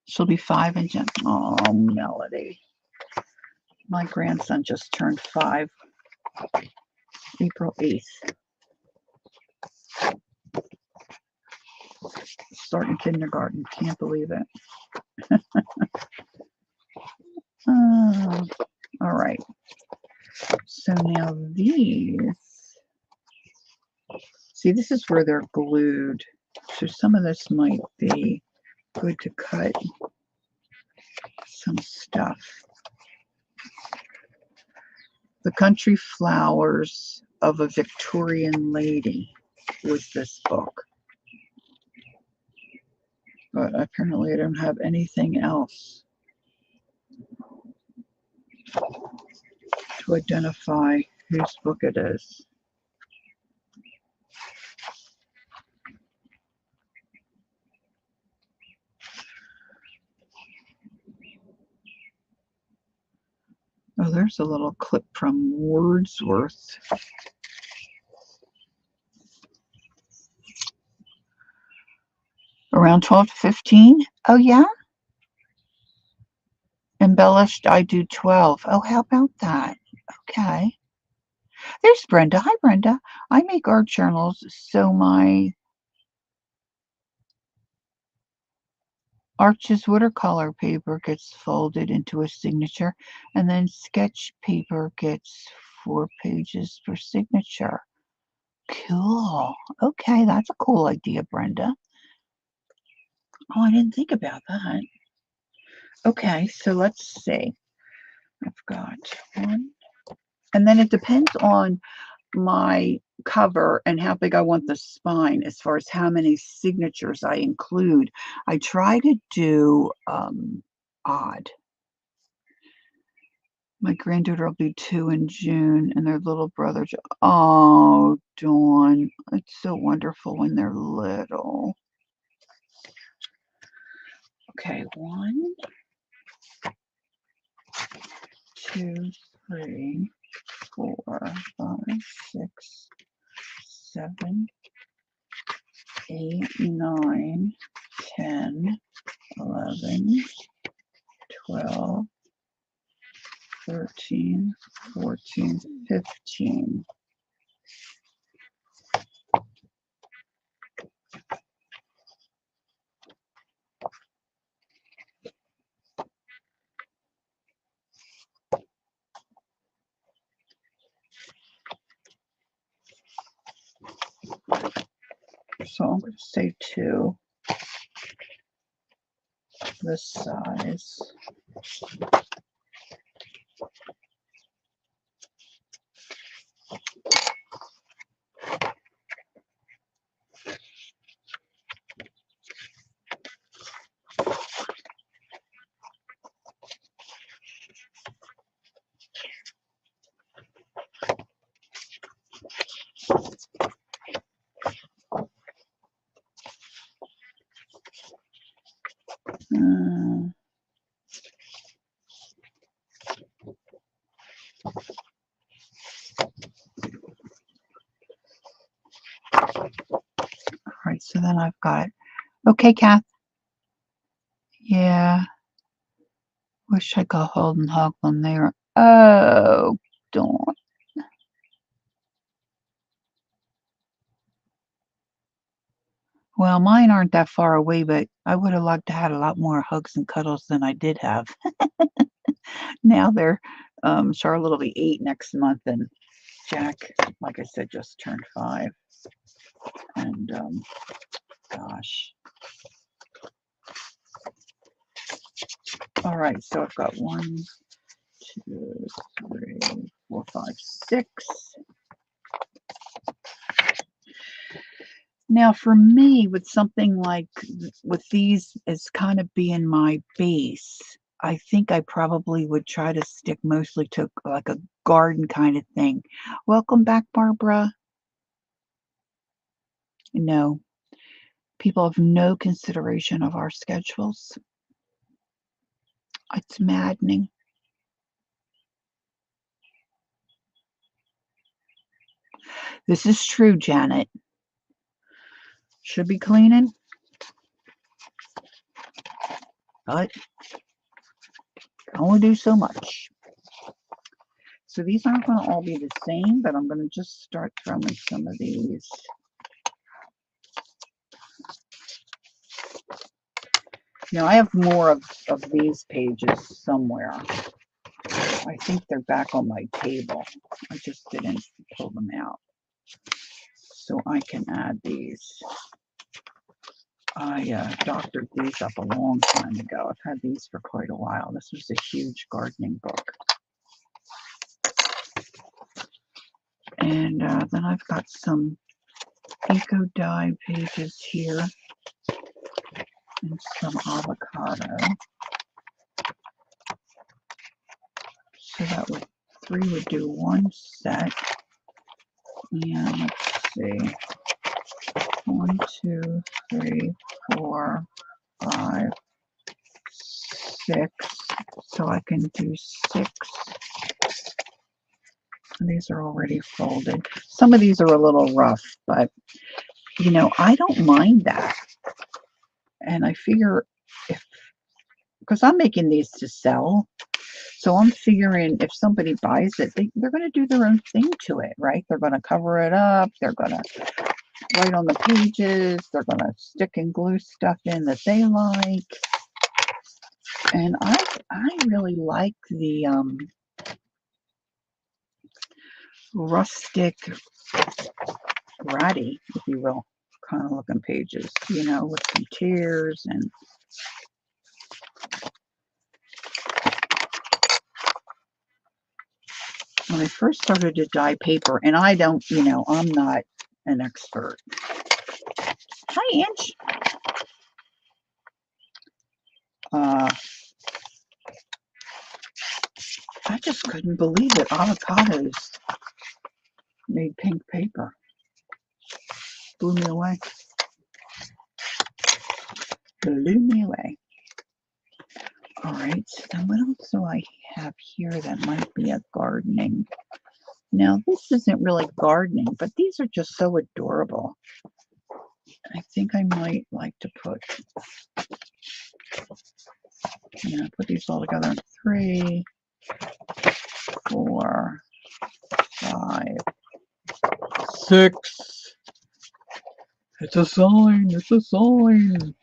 She'll be 5 in Jan. Oh, Melody. My grandson just turned 5, April 8th. Starting kindergarten. Can't believe it. All right. So now these. See, this is where they're glued. So some of this might be good to cut some stuff. The Country Flowers of a Victorian Lady was this book. But apparently I don't have anything else to identify whose book it is. Oh, there's a little clip from Wordsworth. Around 12 to 15? Oh, yeah? Embellished, I do 12. Oh, how about that? Okay. There's Brenda. Hi, Brenda. I make art journals, so my Arch's watercolor paper gets folded into a signature, and then sketch paper gets 4 pages per signature. Cool. Okay, that's a cool idea, Brenda. Oh, I didn't think about that. Okay, so let's see. I've got 1. And then it depends on my cover and how big I want the spine as far as how many signatures I include. I try to do odd. My granddaughter will be 2 in June, and their little brother. Oh, Dawn, it's so wonderful when they're little. Okay, 1, 2, 3, 4, 5, 6, 7, 8, 9, 10, 11, 12, 13, 14, 15. So I'm going to say 2 this size. All right, so then I've got, okay, Kath. Yeah. Wish I could hold and hug them there. Oh, Dawn. Well, mine aren't that far away, but I would have liked to had a lot more hugs and cuddles than I did have. Now they're Charlotte will be 8 next month, and Jack, like I said, just turned 5. And gosh. All right, so I've got 1, 2, 3, 4, 5, 6. Now, for me, with something like with these as kind of being my base, I think I probably would try to stick mostly to like a garden kind of thing. Welcome back, Barbara. No, people have no consideration of our schedules. It's maddening. This is true, Janet. Should be cleaning, but can only do so much. So these aren't going to all be the same, but I'm going to just start throwing some of these. Now, I have more of these pages somewhere. I think they're back on my table. I just didn't pull them out. So I can add these. I doctored these up a long time ago. I've had these for quite a while. This was a huge gardening book. And then I've got some Eco Dye pages here. And some avocado. So that would 3 would do 1 set. And let's see. 1, 2, 3, 4, 5, 6. So I can do 6. These are already folded. Some of these are a little rough, but you know, I don't mind that. And I figure if, because I'm making these to sell, so I'm figuring if somebody buys it, they're going to do their own thing to it, right? They're going to cover it up. They're going to write on the pages. They're going to stick and glue stuff in that they like. And I really like the rustic, ratty, if you will, kind of looking pages, you know, with some tears and when I first started to dye paper, and I don't, you know, I'm not an expert. Hi, Ange. I just couldn't believe that avocados made pink paper. Blew me away. Blew me away. All right, then what else do I have here that might be a gardening? Now, this isn't really gardening, but these are just so adorable. I think I might like to put, you know, put these all together. 3, 4, 5, 6. It's a sign. It's a sign.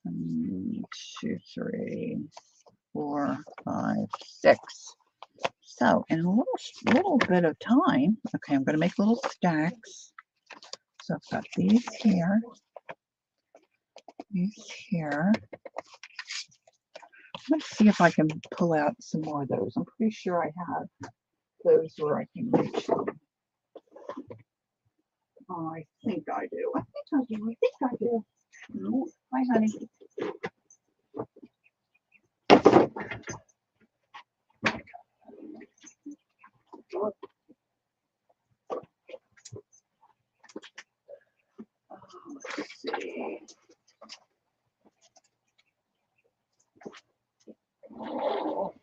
1, 2, 3, 4, 5, 6. So in a little bit of time, okay, I'm going to make little stacks. So I've got these here, these here. Let's see if I can pull out some more of those. I'm pretty sure I have those where I can reach them. Oh, I think I do. I think I do. I think I do. No, hi, honey. Let's see. Oh,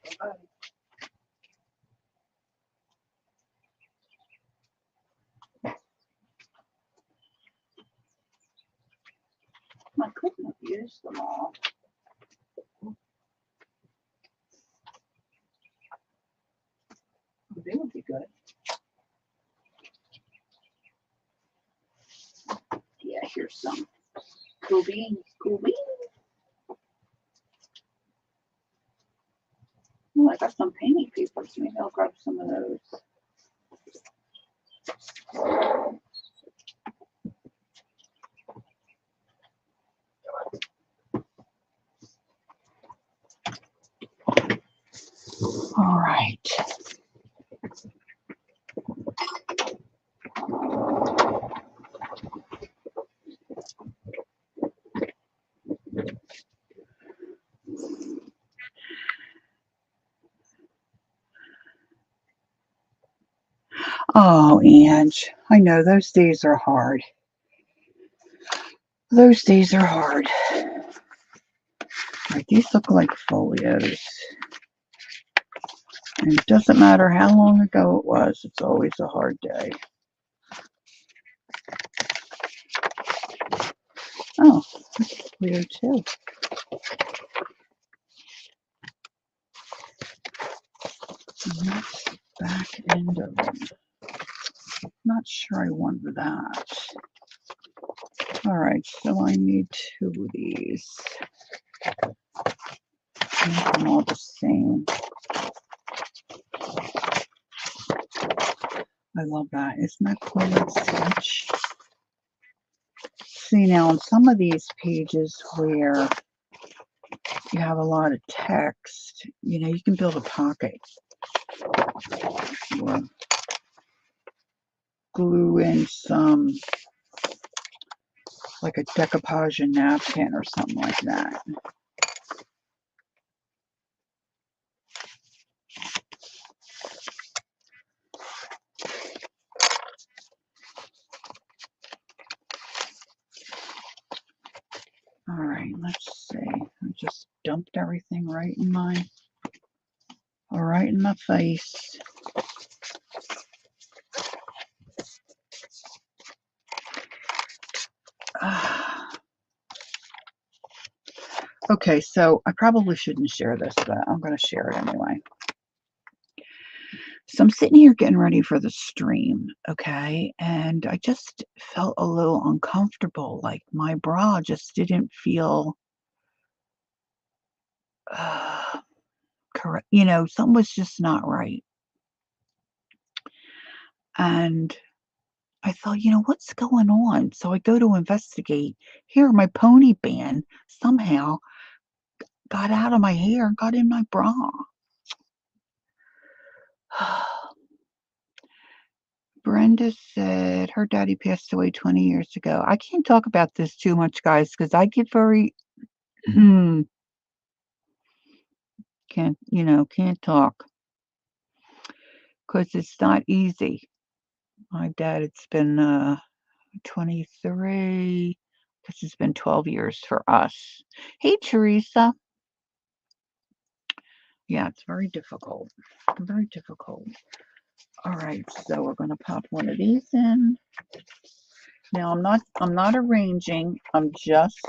I couldn't have used them all. They would be good. here's some. Cool beans, cool beans. Oh, I got some painting papers. Maybe I'll grab some of those. All right. Oh, Ange, I know those days are hard. Those days are hard. Right, these look like folios. And it doesn't matter how long ago it was, it's always a hard day. Oh, that's clear too. And that's back end of them. Not sure I want that. All right, so I need 2 of these. Make them all the same. I love that. Isn't that cool? That sketch. See, now on some of these pages where you have a lot of text, you know, you can build a pocket or glue in some, like a decoupage napkin or something like that. All right, let's see. I just dumped everything right in my face. Okay, so I probably shouldn't share this, but I'm going to share it anyway. So I'm sitting here getting ready for the stream, okay? And I just felt a little uncomfortable. Like my bra just didn't feel correct. You know, something was just not right. And I thought, you know, what's going on? So I go to investigate. Here, my pony band somehow got out of my hair and got in my bra. Brenda said her daddy passed away 20 years ago. I can't talk about this too much, guys, because I get very can't talk because it's not easy. My dad, it's been 23. This has been 12 years for us. Hey, Teresa. Yeah, it's very difficult. Very difficult. All right, so we're going to pop one of these in. Now I'm not arranging. I'm just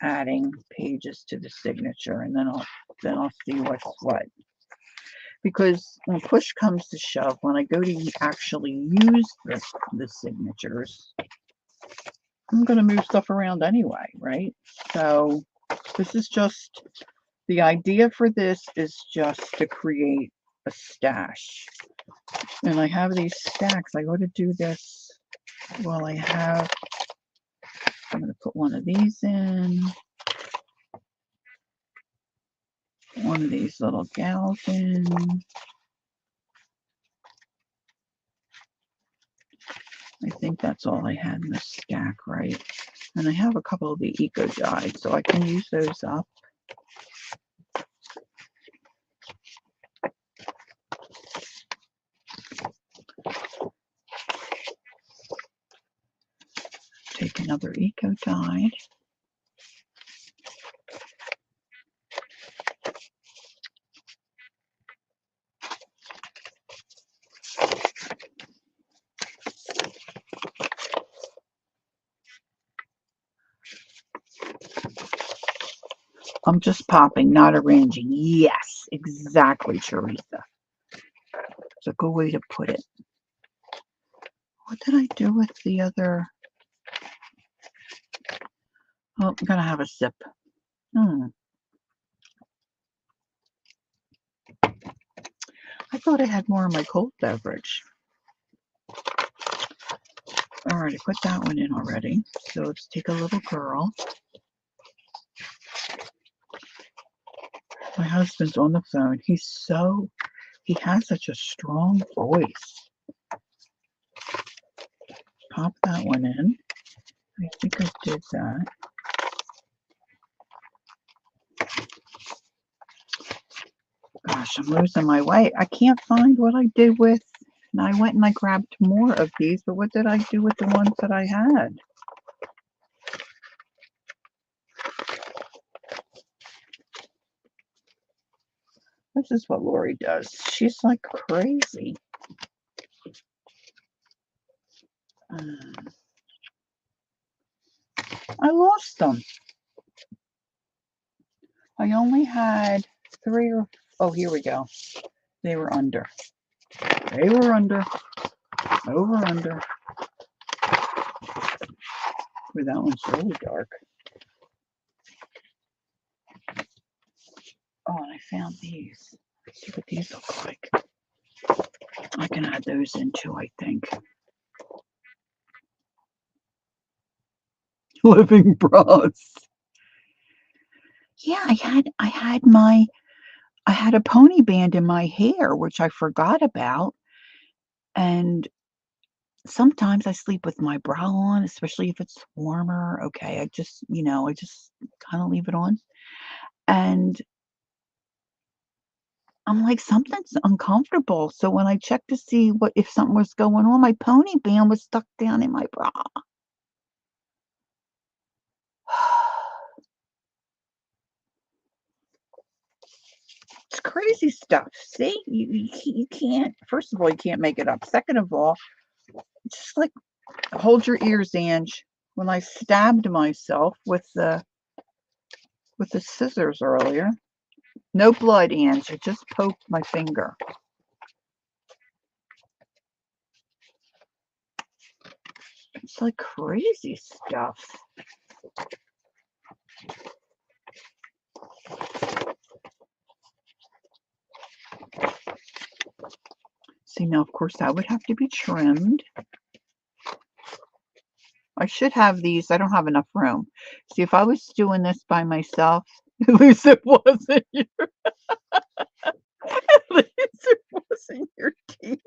adding pages to the signature, and then I'll see what's what. Because when push comes to shove, when I go to actually use the signatures, I'm going to move stuff around anyway, right? So this is just, the idea for this is just to create a stash. And I have these stacks. I go to do this while I'm going to put one of these in. One of these little gals in. I think that's all I had in the stack, right? And I have a couple of the eco dyes, so I can use those up. Take another eco dye. I'm just popping, not arranging. Yes, exactly, Teresa. It's a good way to put it. What did I do with the other? Oh, I'm gonna have a sip. Hmm. I thought I had more of my cold beverage. All right, I put that one in already. So let's take a little girl. My husband's on the phone. He has such a strong voice. Pop that one in. I think I did that. Gosh, I'm losing my way. I can't find what I did with. And I went and I grabbed more of these, but what did I do with the ones that I had? This is what Lori does. She's like crazy. I lost them. I only had 3 or... Oh, here we go. They were under. They were under. Over under. Ooh, that one's really dark. Oh, and I found these. Let's see what these look like. I can add those in too, I think. Living bras. Yeah, I had a pony band in my hair, which I forgot about. And sometimes I sleep with my bra on, especially if it's warmer. Okay, I just kind of leave it on. And I'm like, something's uncomfortable. So when I checked to see what if something was going on, my pony band was stuck down in my bra. It's crazy stuff. See, you can't. First of all, you can't make it up. Second of all, just like hold your ears, Ange. When I stabbed myself with the scissors earlier, no blood, Ange. I just poked my finger. It's like crazy stuff. See, now, of course, that would have to be trimmed. I should have these. I don't have enough room. See, if I was doing this by myself, at least it wasn't your, at least it wasn't your teeth.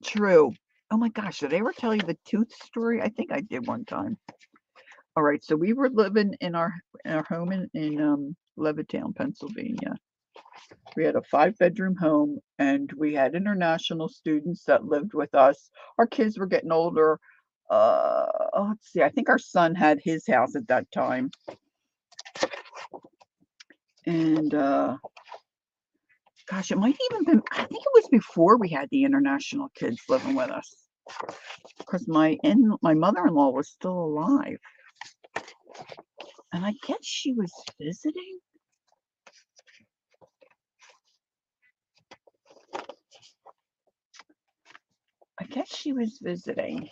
True. Oh my gosh, did I ever tell you the tooth story? I think I did one time. All right, so we were living in our home in Levittown, Pennsylvania. We had a 5-bedroom home, and we had international students that lived with us. Our kids were getting older. Let's see. I think our son had his house at that time, and gosh, it might even been. I think it was before we had the international kids living with us, because my mother-in-law was still alive, and I guess she was visiting. I guess she was visiting.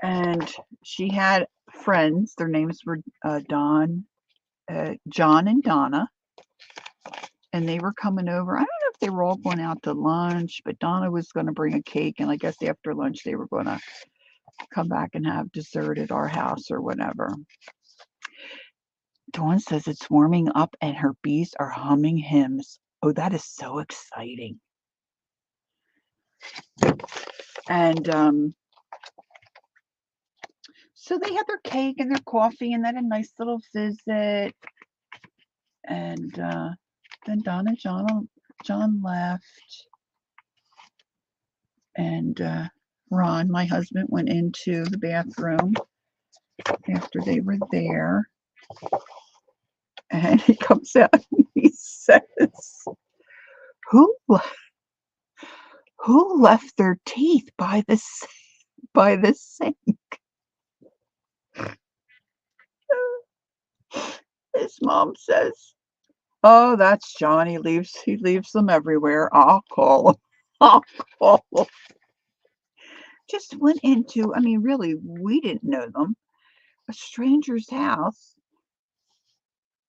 And she had friends. Their names were John and Donna. And they were coming over. I don't know if they were all going out to lunch, but Donna was going to bring a cake. And I guess after lunch, they were going to come back and have dessert at our house or whatever. Dawn says it's warming up and her bees are humming hymns. Oh, that is so exciting. And so they had their cake and their coffee and then a nice little visit. And then Don and John left. And Ron, my husband, went into the bathroom after they were there. And he comes out and he says, Who left their teeth by the sink? His mom says, "Oh, that's John. He leaves them everywhere. I'll call him. I'll call him." Just went into, I mean, really, we didn't know them, a stranger's house,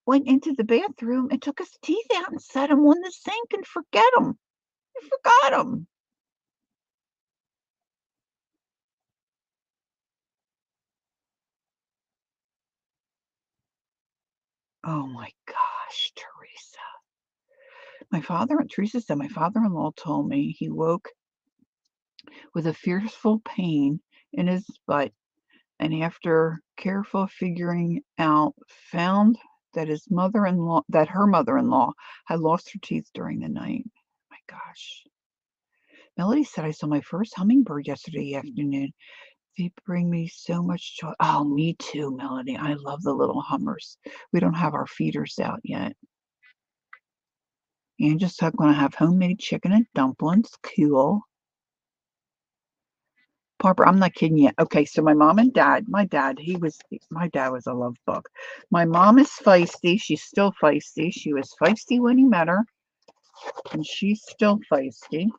went into the bathroom and took his teeth out and set them on the sink and forget them. I forgot them. Oh my gosh, Teresa. Teresa said, my father-in-law told me he woke with a fearful pain in his butt and after careful figuring out, found that her mother-in-law had lost her teeth during the night. My gosh. Melody said I saw my first hummingbird yesterday afternoon. They bring me so much joy. Oh, me too, Melody. I love the little hummers. We don't have our feeders out yet. And just gonna have homemade chicken and dumplings. Cool. Barbara, I'm not kidding you. Okay, so my mom and dad, my dad was a love bug. My mom is feisty. She's still feisty. She was feisty when he met her, and she's still feisty.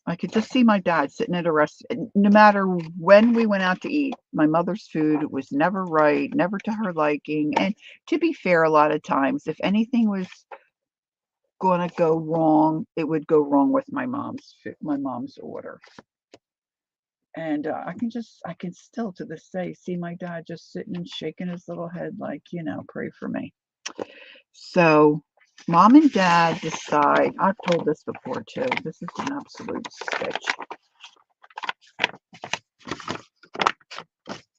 I could just see my dad sitting at a restaurant. No matter when we went out to eat, my mother's food was never right, never to her liking. And to be fair, a lot of times, if anything was going to go wrong, it would go wrong with my mom's order. And I can still to this day see my dad just sitting and shaking his little head like, pray for me. So mom and dad decide, I've told this before too, this is an absolute sketch.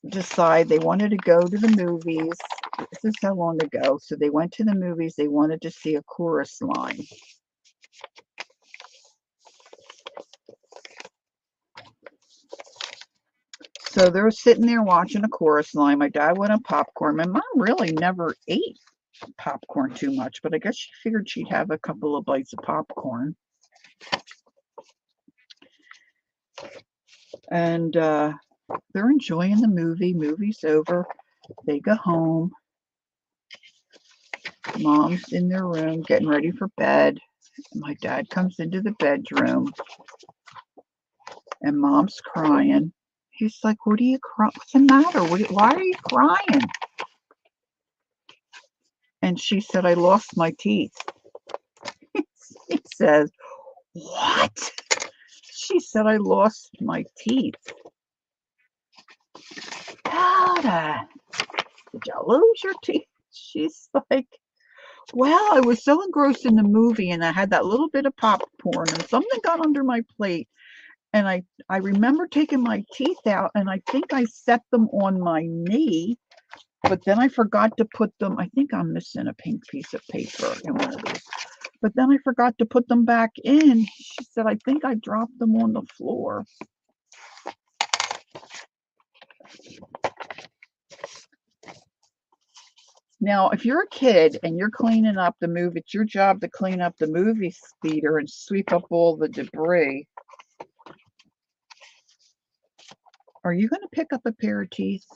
Decide they wanted to go to the movies. This is how long ago. So they went to the movies. They wanted to see a chorus line. So they're sitting there watching a chorus line. My dad went on popcorn. My mom really never ate popcorn too much, but I guess she figured she'd have a couple of bites of popcorn. And they're enjoying the movie. Movie's over. They go home. Mom's in their room getting ready for bed. My dad comes into the bedroom and mom's crying. He's like, what are you crying? What's the matter? Why are you crying? And she said, I lost my teeth. He says, what? She said, I lost my teeth. Dad, did you lose your teeth? She's like, well, I was so engrossed in the movie and I had that little bit of popcorn and something got under my plate. And I remember taking my teeth out and I think I set them on my knee, but then I forgot to put them, I think I'm missing a pink piece of paper in one of these. But then I forgot to put them back in. She said, I think I dropped them on the floor. Now, if you're a kid and you're cleaning up the movie, it's your job to clean up the movie theater and sweep up all the debris. Are you going to pick up a pair of teeth?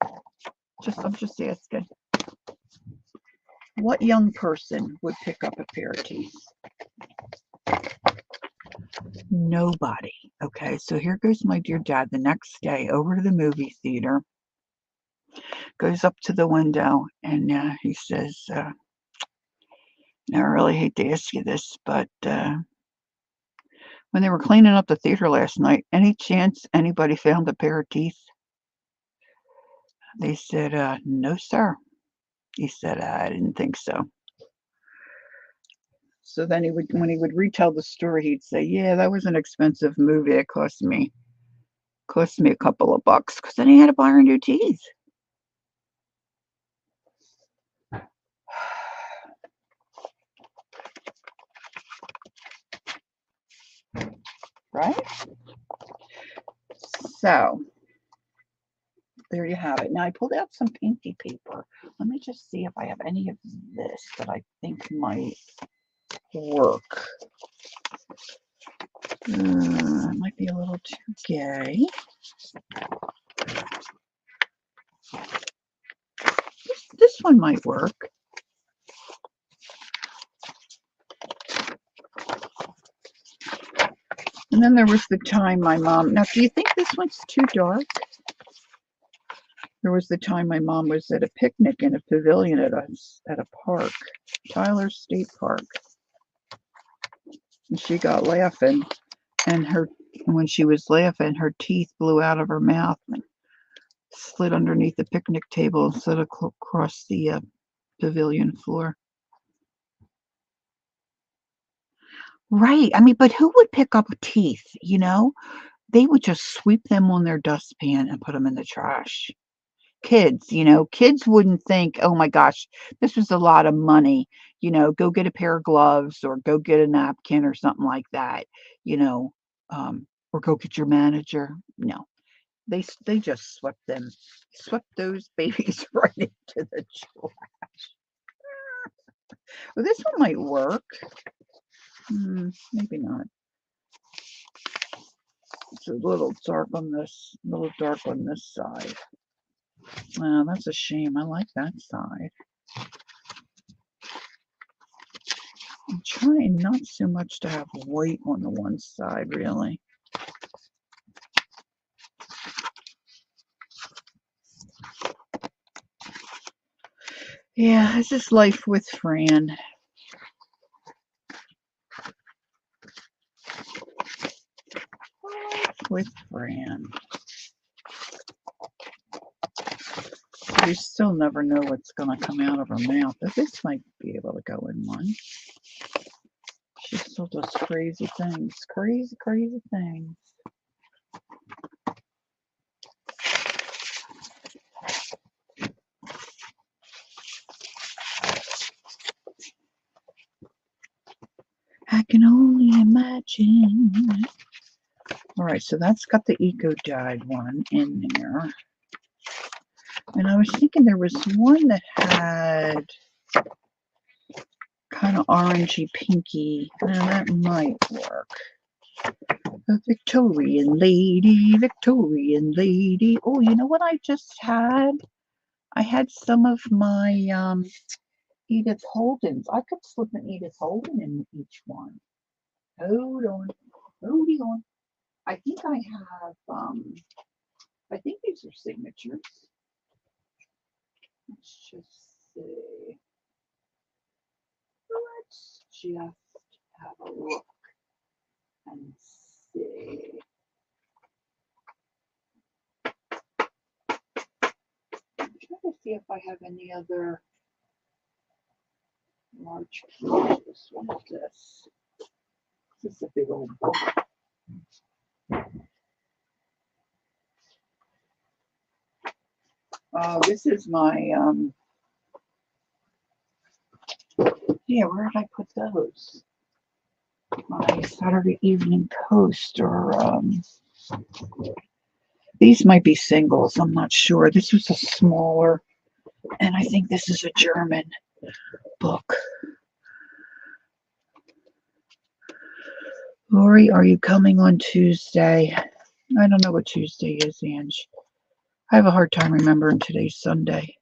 I'm just asking. What young person would pick up a pair of teeth? Nobody. Okay, so here goes my dear dad the next day over to the movie theater, goes up to the window, and he says, I really hate to ask you this, but when they were cleaning up the theater last night, any chance anybody found a pair of teeth? They said, no, sir. He said, I didn't think so. So then when he would retell the story, he'd say, yeah, that was an expensive movie. It cost me a couple of bucks because then he had to buy her new teeth. Right? So there you have it. Now I pulled out some pinky paper. Let me just see if I have any of this that I think might work. It might be a little too gay. This one might work. And then there was the time my mom, now do you think this one's too dark? There was the time my mom was at a picnic in a pavilion at a park, Tyler State Park. And she got laughing, and when she was laughing, her teeth blew out of her mouth and slid underneath the picnic table and slid across the pavilion floor. Right. I mean, but who would pick up teeth, you know? They would just sweep them on their dustpan and put them in the trash. Kids, kids wouldn't think, "Oh my gosh, this was a lot of money, go get a pair of gloves or go get a napkin or something like that, you know, or go get your manager." No, they just swept those babies right into the trash. Well, this one might work. Maybe not. It's a little dark on this side. Wow, that's a shame. I like that side. I'm trying not so much to have white on the one side, really. Yeah, this is life with Fran. Life with Fran. You still never know what's going to come out of her mouth. But this might be able to go in one. She still does crazy things. Crazy, crazy things. I can only imagine. All right, so that's got the Eco Dyed one in there. And I was thinking there was one that had kind of orangey pinky. Now that might work. A Victorian lady, Victorian lady. Oh, you know what I just had? I had some of my Edith Holden's. I could slip an Edith Holden in each one. Hold on. Hold on. I think I have, I think these are signatures. Let's just see. Let's just have a look and see. I'm trying to see if I have any other large pages. What is this? This is a big old book. Oh, this is my, yeah, where did I put those? My Saturday Evening Post, or these might be singles, I'm not sure. This was a smaller, and I think this is a German book. Lori, are you coming on Tuesday? I don't know what Tuesday is, Ange. I have a hard time remembering today's Sunday.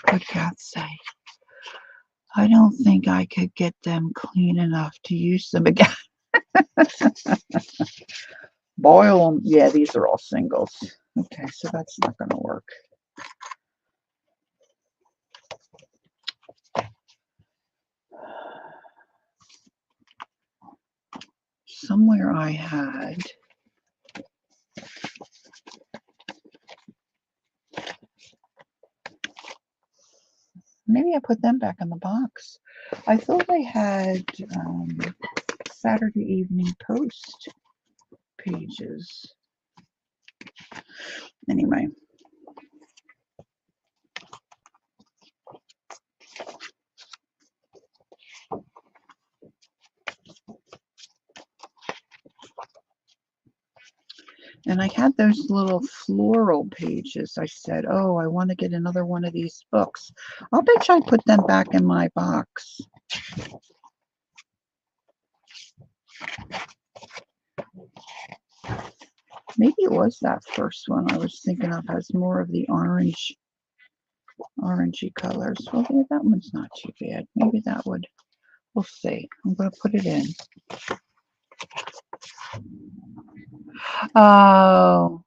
Good God say. I don't think I could get them clean enough to use them again. Boil them. Yeah, these are all singles. Okay, so that's not going to work. Somewhere I had, maybe I put them back in the box. I thought I had Saturday Evening Post pages. Anyway. And I had those little floral pages. I said, oh, I want to get another one of these books. I'll bet you I put them back in my box. Maybe it was that first one I was thinking of, has more of the orangey colors. Well, yeah, that one's not too bad. Maybe that would. We'll see. I'm going to put it in. Oh,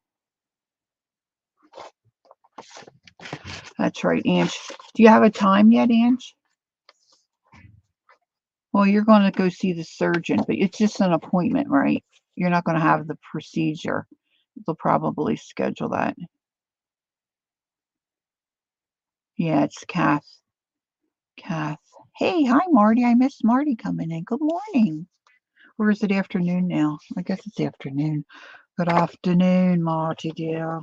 that's right, Ange. Do you have a time yet, Ange? Well, you're going to go see the surgeon, but it's just an appointment, right? You're not going to have the procedure. They'll probably schedule that. Yeah, it's Kath. Kath. Hey, hi, Marty. I missed Marty coming in. Good morning. Or is it afternoon now? I guess it's afternoon. Good afternoon, Marty, dear.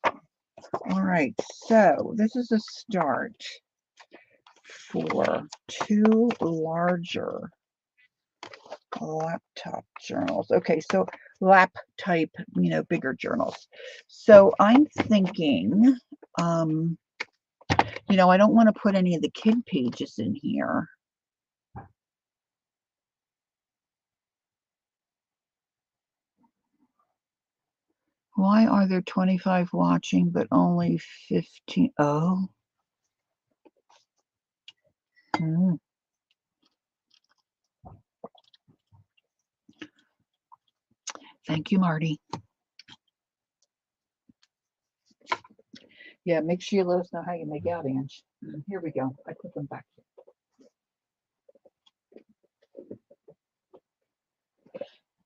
All right, so this is a start for 2 larger laptop journals. Okay, so lap type, bigger journals. So I'm thinking, I don't want to put any of the kid pages in here. Why are there 25 watching but only 15? Oh. Hmm. Thank you, Marty. Yeah, make sure you let us know how you make out, Ange. Here we go. I put them back here.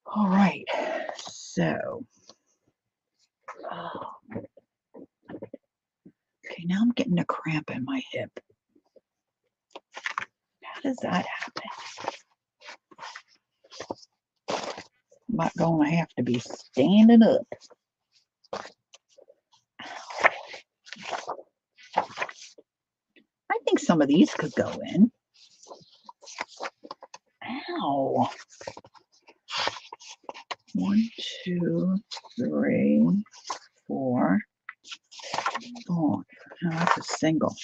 All right. So, okay, now I'm getting a cramp in my hip. How does that happen? I'm not going to have to be standing up. I think some of these could go in. Ow. 1, 2, 3, 4, 5. Now that's a single.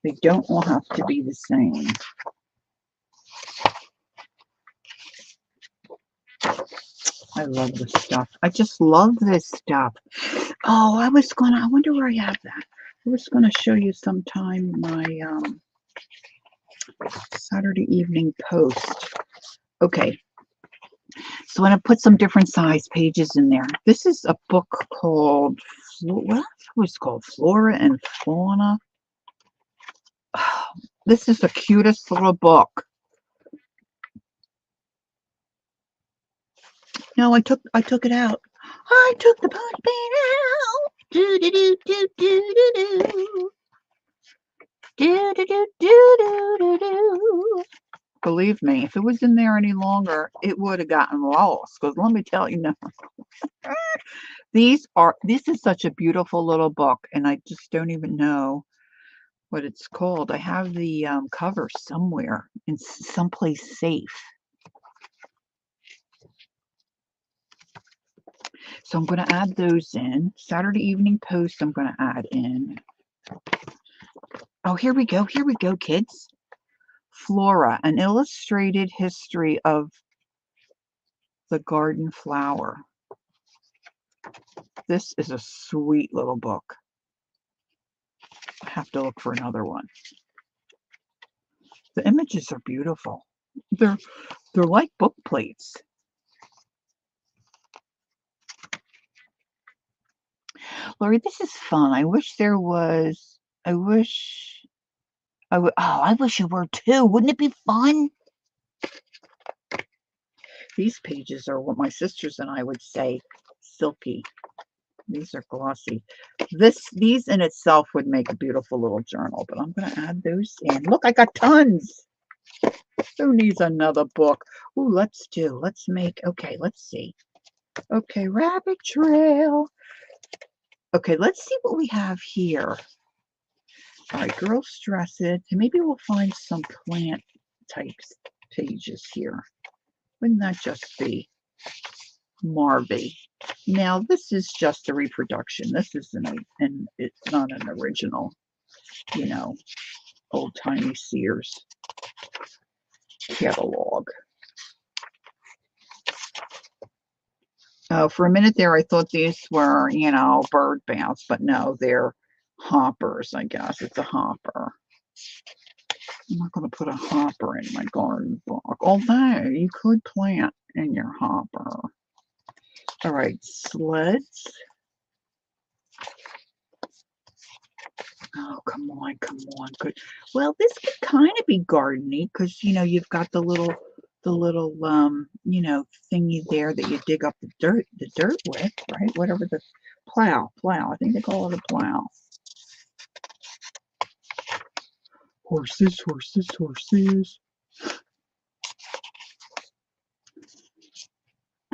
They don't all have to be the same. I love this stuff. I just love this stuff. Oh, I wonder where I have that. I was gonna show you sometime my Saturday Evening Post. Okay, so I'm gonna put some different size pages in there. This is a book called what was it called? Flora and Fauna. Oh, this is the cutest little book. No, I took it out. I took the potty pan out. Do do do do do do do. Do do do do do do do. Believe me, if it was in there any longer, it would have gotten lost. Because let me tell you now, this is such a beautiful little book, and I just don't even know what it's called. I have the cover somewhere in someplace safe. So I'm going to add those in. Saturday Evening Post, I'm going to add in. Oh, here we go. Here we go, kids. Flora, an illustrated history of the garden flower. This is a sweet little book. I have to look for another one. The images are beautiful. They're like book plates. Lori, this is fun. I wish there was. I wish it were too. Wouldn't it be fun? These pages are what my sisters and I would say silky. These are glossy. These in itself would make a beautiful little journal, but I'm going to add those in. Look, I got tons. Who needs another book? Ooh, let's make, okay, let's see. Okay, rabbit trail. Okay, let's see what we have here. All right, girls dress it. And maybe we'll find some plant types pages here. Wouldn't that just be Marvy? Now, this is just a reproduction. This isn't and it's not an original, old-timey Sears catalog. For a minute there, I thought these were, bird baths, but no, they're hoppers, I guess. It's a hopper. I'm not going to put a hopper in my garden book, although you could plant in your hopper. All right, sleds. Oh, come on, come on. Good. Well, this could kind of be gardeny because you've got the little thingy there that you dig up the dirt with, right? Whatever the plow. I think they call it a plow. Horses, horses, horses.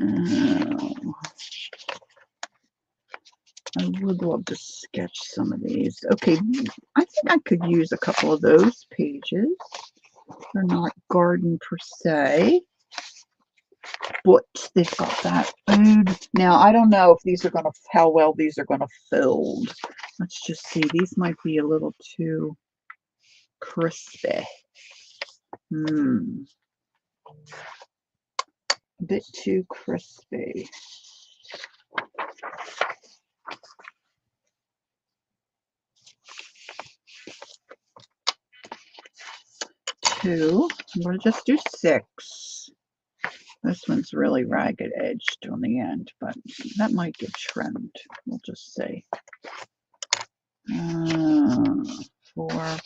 Oh, I would love to sketch some of these. Okay, I think I could use a couple of those pages. They're not garden per se, but they've got that food. Now, I don't know if how well these are gonna fold. Let's just see. These might be a little too crispy. A bit too crispy. I'm going to just do 6. This one's really ragged edged on the end, but that might get trimmed. We'll just say 4.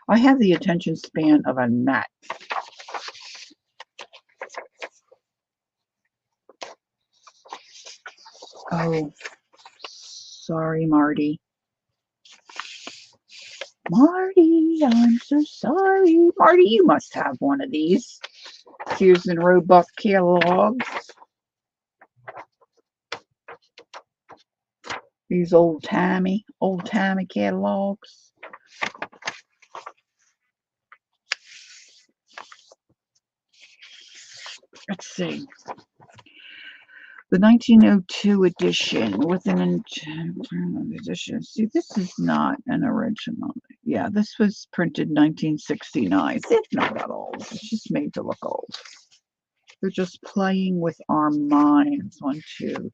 I have the attention span of a gnat. Oh, sorry, Marty. Marty, I'm so sorry. Marty, you must have one of these Sears and Roebuck catalogs. These old-timey catalogs. Let's see. The 1902 edition with an edition. See, this is not an original. Yeah, this was printed 1969. It's not that old. It's just made to look old. They're just playing with our minds. 1, 2,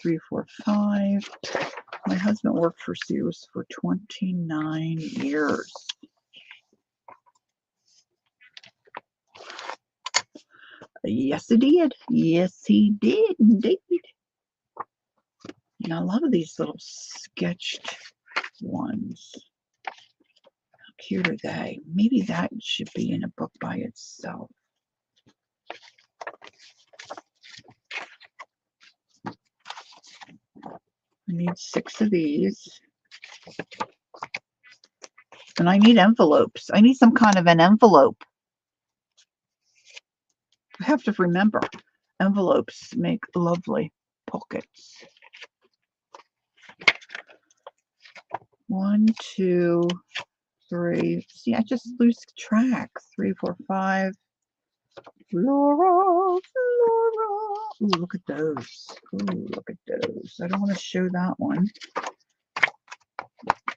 3, 4, 5. My husband worked for Sears for 29 years. Yes, he did. Yes, he did, indeed. Now, a lot of these little sketched ones. How cute are they? Maybe that should be in a book by itself. I need 6 of these. And I need envelopes. I need some kind of an envelope. I have to remember, envelopes make lovely pockets. 1, 2, 3. See, I just lose track. 3, 4, 5. Flora. Ooh, look at those. Ooh, look at those. I don't want to show that one.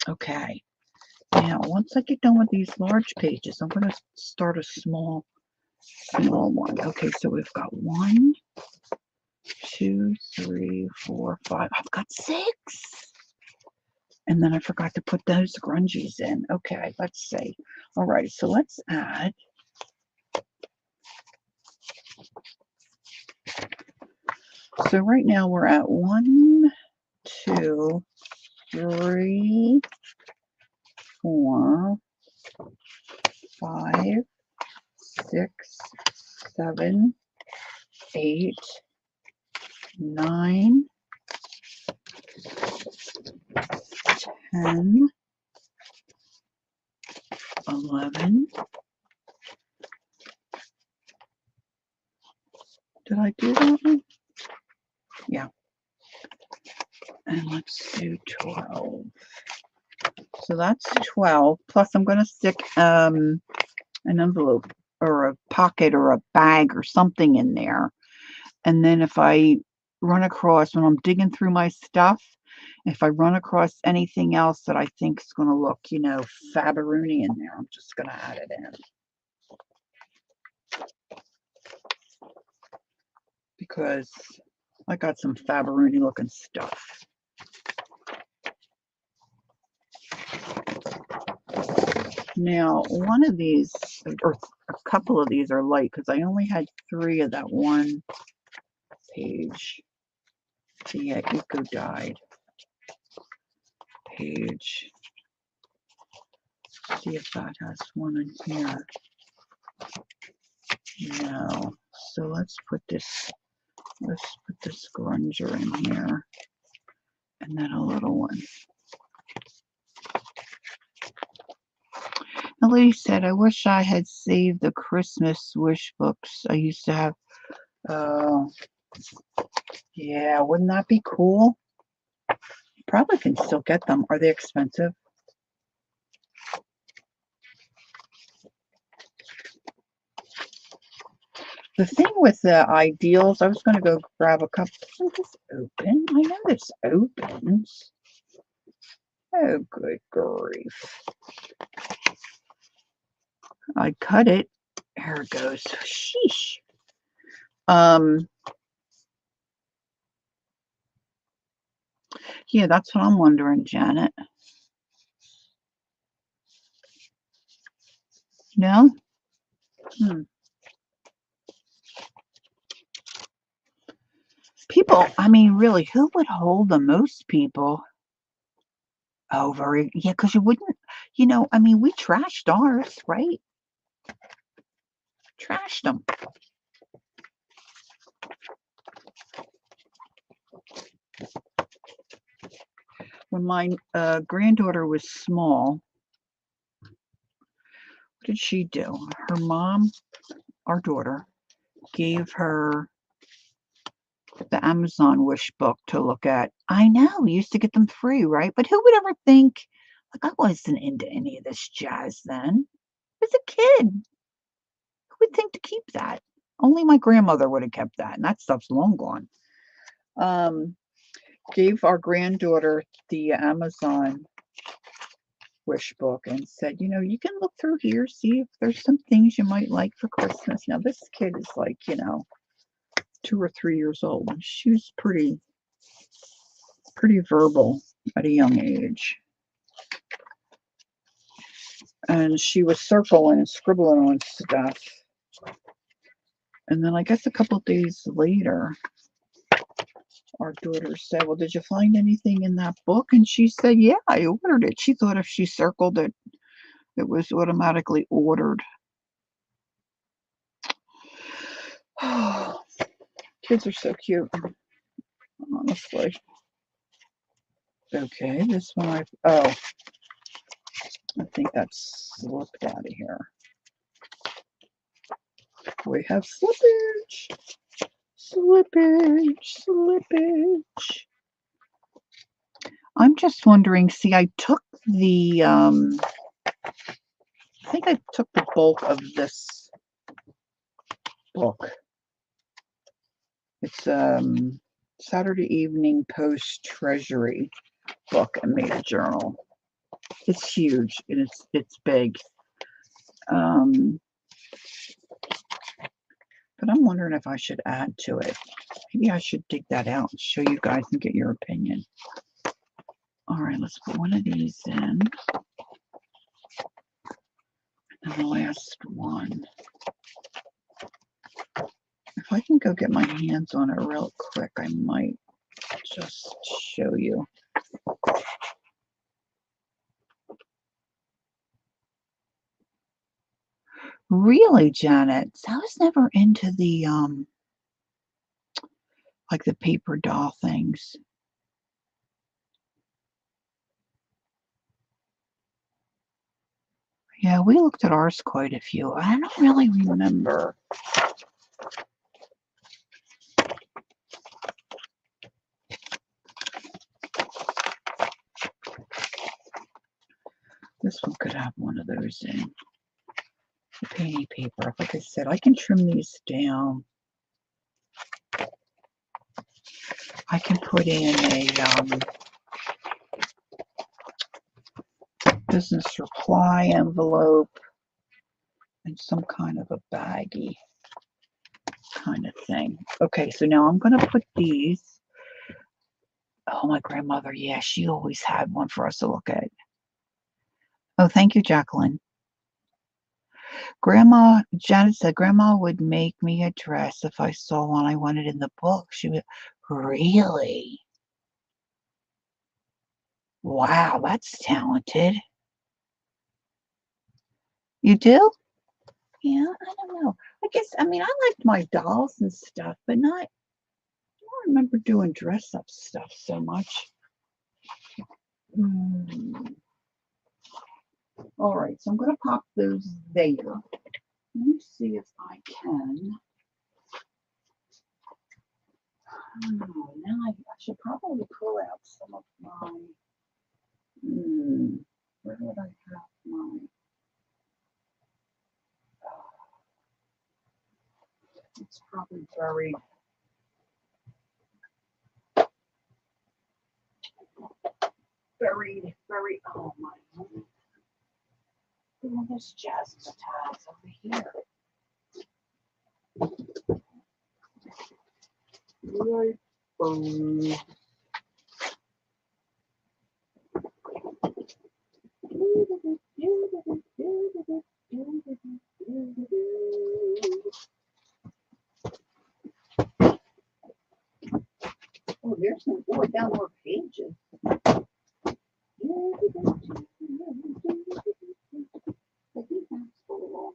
Okay. Now, once I get done with these large pages, I'm going to start a small one. Okay, so we've got 1, 2, 3, 4, 5. I've got 6. And then I forgot to put those grungies in. Okay, let's see. All right, so let's add. So right now we're at 1, 2, 3, 4, 5, 6, 7, 8, 9, 10, 11. Did I do that one? Yeah. And let's do 12. So that's 12. Plus I'm going to stick an envelope or a pocket or a bag or something in there. And then if I run across, when I'm digging through my stuff, if I run across anything else that I think is going to look, fabaroony in there, I'm just going to add it in. Because I got some fabaroony looking stuff. Now, one of these, or a couple of these are light because I only had 3 of that one page. the Eco Guide page. See if that has one in here. No. So let's put this grunger in here. And then a little one. The lady said, I wish I had saved the Christmas wish books I used to have. Yeah, wouldn't that be cool? Probably can still get them. Are they expensive? The thing with the ideals, I was going to go grab a couple. Doesn't this open? I know this opens. Oh, good grief. I cut it. There it goes. Sheesh. Yeah, that's what I'm wondering, Janet. No? People, I mean, really, who would hold them? Most people. Oh, yeah, because you wouldn't, I mean, we trashed ours, right? Trashed them. When my granddaughter was small, what did she do? Her mom, our daughter, gave her the Amazon wish book to look at. I know, we used to get them free, right? But who would ever think, like, I wasn't into any of this jazz then. I was a kid. Who would think to keep that? Only my grandmother would have kept that, and that stuff's long gone. Gave our granddaughter the Amazon wish book and said, you can look through here, see if there's some things you might like for Christmas. Now, this kid is like, 2 or 3 years old. She was pretty verbal at a young age. And she was circling and scribbling on stuff. And then I guess a couple of days later, our daughter said, well, did you find anything in that book? And she said, yeah, I ordered it. She thought if she circled it, it was automatically ordered. Kids are so cute, honestly. Okay, this one I think that's slipped out of here. We have slippage. I'm just wondering, see, I took the, I think I took the bulk of this book. It's Saturday Evening Post Treasury book and made a journal. It's huge and it's big. But I'm wondering if I should add to it. Maybe I should dig that out and show you guys and get your opinion. All right, let's put one of these in. And the last one. If I can go get my hands on it real quick, I might just show you. Really, Janet? I was never into the like the paper doll things. Yeah, we looked at ours quite a few. I don't really remember. This one could have one of those in. The painty paper. Like I said, I can trim these down. I can put in a business reply envelope and some kind of a baggie kind of thing. Okay, so now I'm going to put these. Oh, my grandmother, yeah, she always had one for us to look at. Oh, thank you, Jacqueline. Janet said, Grandma would make me a dress if I saw one I wanted in the book. She would Really? Wow, that's talented. You do? Yeah, I don't know. I guess, I mean, I liked my dolls and stuff, but not, I don't remember doing dress up stuff so much. Hmm. All right, so I'm going to pop those there. Let me see if I can. Oh, now I should probably pull out some of my. Where would I have my? It's probably buried. Oh my! All this jazzmatazz over here. Right. Oh, there's some more down more pages. I think that's full.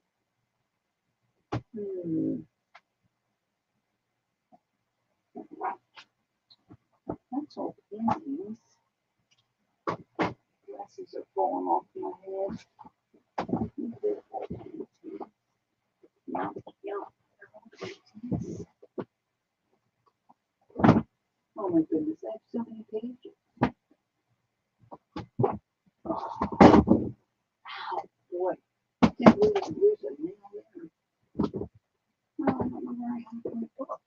That's all paintings. Glasses are falling off my head. Oh my goodness, I have so many pages. Oh, ow, boy. I can't believe I lose a nail there. Oh, I don't know where I have my book.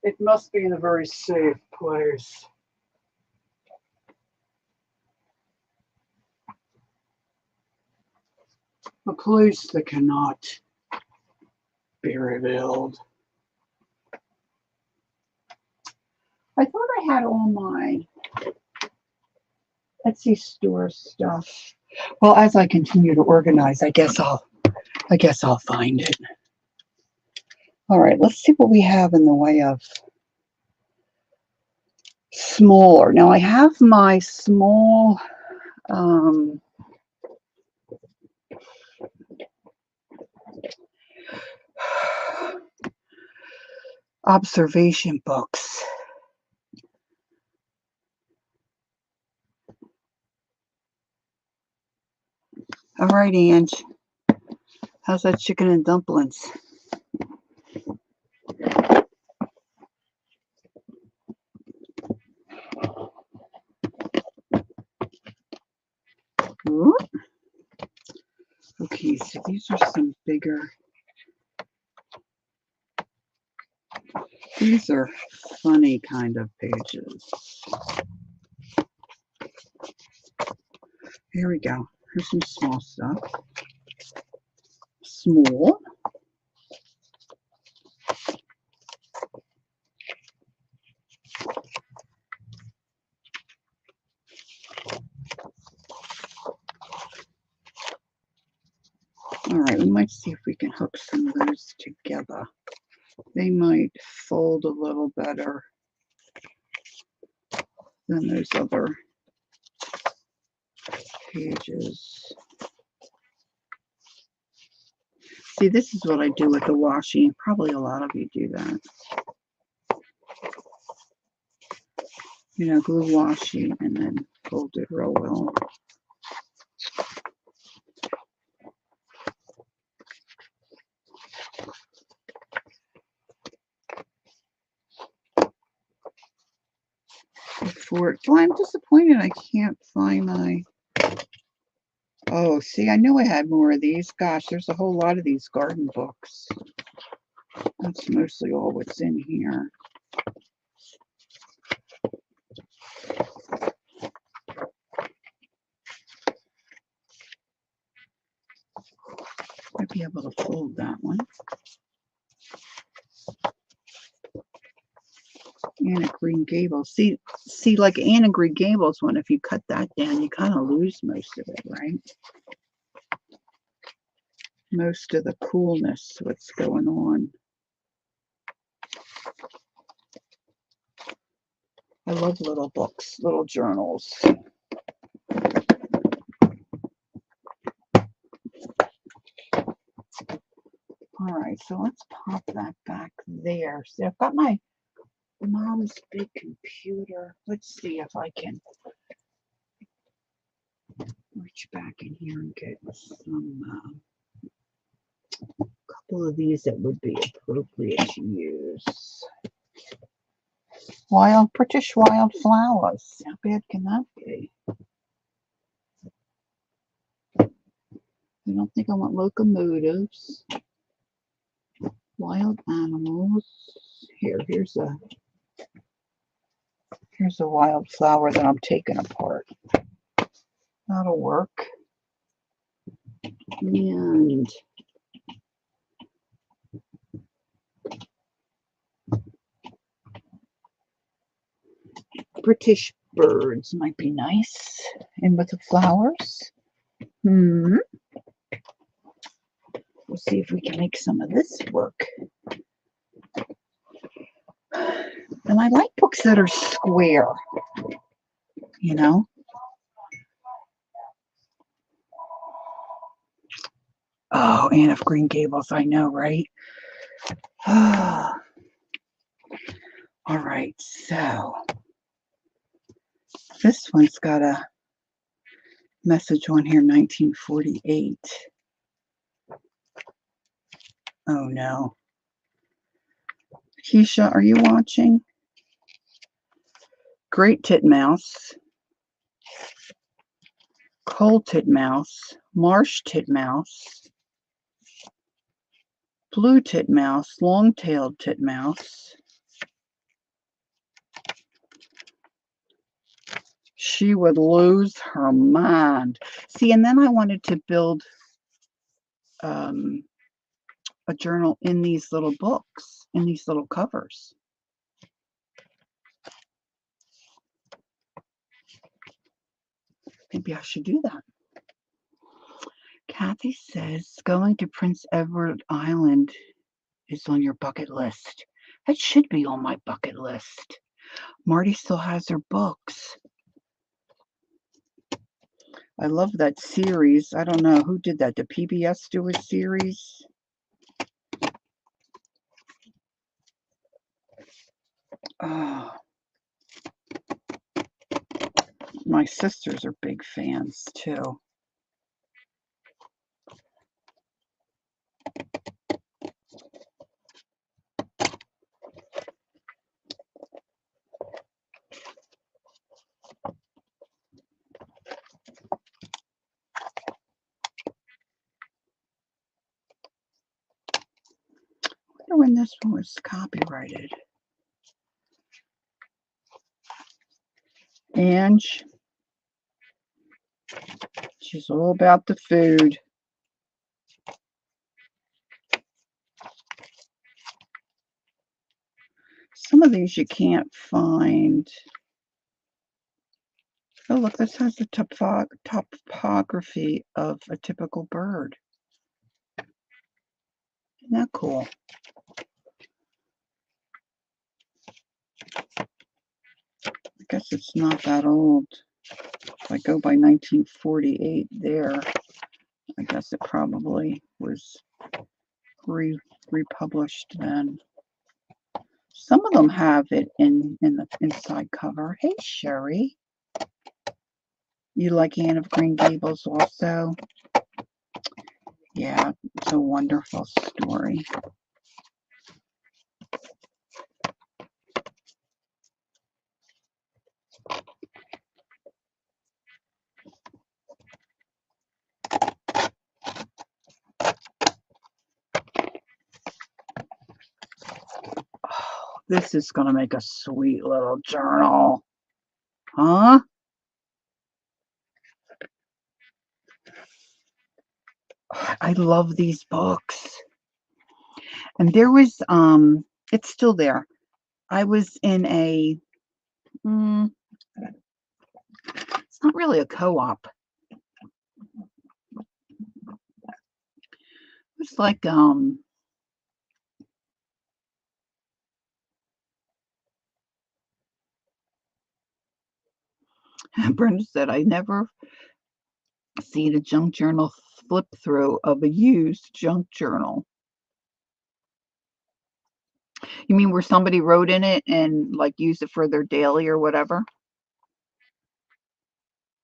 It must be in a very safe place. A place that cannot be revealed. I thought I had all my Etsy store stuff. Well, as I continue to organize, I guess I'll find it. All right, let's see what we have in the way of smaller. Now I have my small observation books. All right, Ange. How's that chicken and dumplings? Ooh. Okay, so these are some bigger. These are funny kind of pages. Here we go. Here's some small stuff. Small. All right, we might see if we can hook some of those together. They might fold a little better than those other pages. See, this is what I do with the washi. Probably a lot of you do that. You know, glue washi and then fold it real well. Well, I'm disappointed I can't find my. Oh, see, I knew I had more of these. Gosh, there's a whole lot of these garden books. That's mostly all what's in here. I'd be able to fold that one. Anna Green Gables. See, like Anna Green Gables one, if you cut that down, you kind of lose most of it, right? most of the coolness, what's going on. I love little books, little journals. All right, so let's pop that back there. See, I've got my mom's big computer. Let's see if I can reach back in here and get some couple of these that would be appropriate to use. British wildflowers. How bad can that be? I don't think I want locomotives. Wild animals. Here's a wildflower that I'm taking apart. That'll work. And British birds might be nice. And with the flowers. We'll see if we can make some of this work. And I like books that are square, you know. Oh, Anne of Green Gables, I know, right? All right, so this one's got a message on here, 1948. Oh, no. Keisha, are you watching? Great titmouse, coal titmouse, marsh titmouse, blue titmouse, long-tailed titmouse. She would lose her mind. See, and then I wanted to build a journal in these little books, in these little covers. Maybe I should do that. Kathy says going to Prince Edward Island is on your bucket list. That should be on my bucket list. Marty still has her books. I love that series. I don't know who did that. Did PBS do a series? Oh, my sisters are big fans too. I wonder when this one was copyrighted. Ange, she's all about the food. Some of these you can't find. Oh, look, this has the topography of a typical bird. Isn't that cool? I guess it's not that old. If I go by 1948 there, I guess it probably was republished then. Some of them have it in the inside cover. Hey, Sherry. You like Anne of Green Gables also? Yeah, it's a wonderful story. Oh, this is going to make a sweet little journal. Huh? I love these books. And there was, it's still there. I was in a, it's not really a co-op. It's like, Brenda said, I never seen a junk journal flip through of a used junk journal. You mean where somebody wrote in it and like used it for their daily or whatever?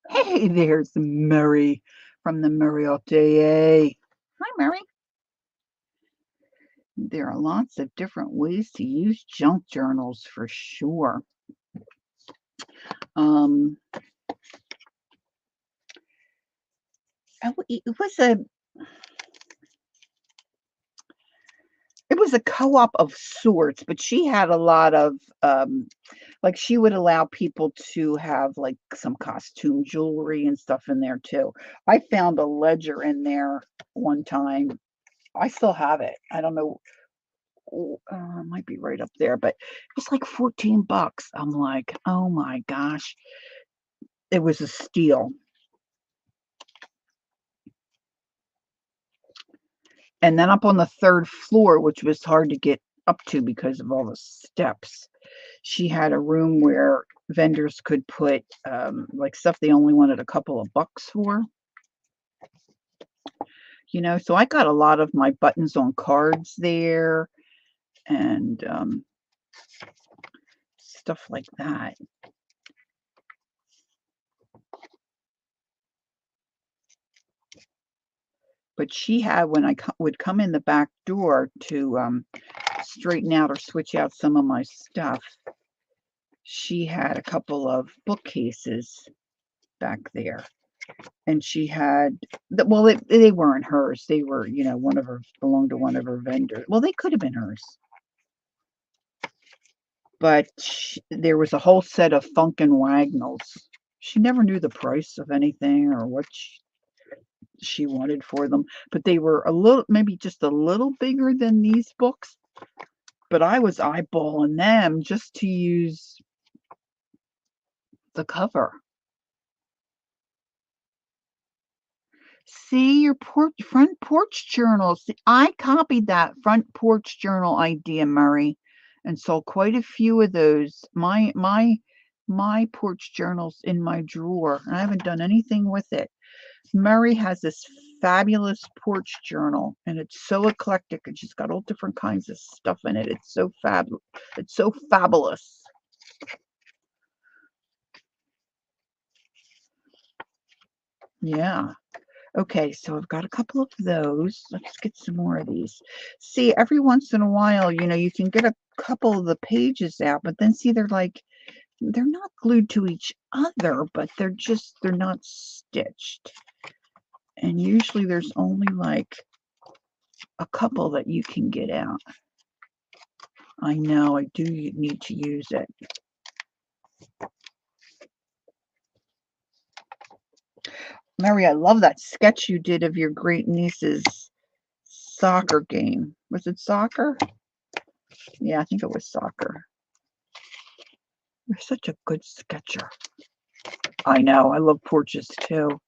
Hey, there's Murray from the Mariotte. Hi, Murray. There are lots of different ways to use junk journals for sure. Um, it was a co-op of sorts, but she had a lot of like she would allow people to have like some costume jewelry and stuff in there too. I found a ledger in there one time. I still have it. I don't know. It might be right up there, but it was like 14 bucks. I'm like, oh my gosh, it was a steal. And then up on the third floor, which was hard to get up to because of all the steps, she had a room where vendors could put like stuff they only wanted a couple of bucks for. So I got a lot of my buttons on cards there and stuff like that. But she had, when I would come in the back door to straighten out or switch out some of my stuff, she had a couple of bookcases back there. And she had, well, they weren't hers. They were, one of her, belonged to one of her vendors. Well, they could have been hers. But there was a whole set of Funkin' Wagnalls. She never knew the price of anything or what she wanted for them, but they were maybe just a little bigger than these books. But I was eyeballing them just to use the cover. See, your front porch journals. I copied that front porch journal idea, Murray, and sold quite a few of those. My porch journals in my drawer. I haven't done anything with it. Murray has this fabulous porch journal, and it's so eclectic, and she's got all different kinds of stuff in it. It's so fabulous. Yeah. Okay, so I've got a couple of those. Let's get some more of these. See, every once in a while, you can get a couple of the pages out, but then see, they're not glued to each other, but they're not stitched. And usually there's only like a couple that you can get out. I know, I do need to use it. Mary, I love that sketch you did of your great niece's soccer game. Was it soccer? Yeah, I think it was soccer. You're such a good sketcher. I know, I love porches too.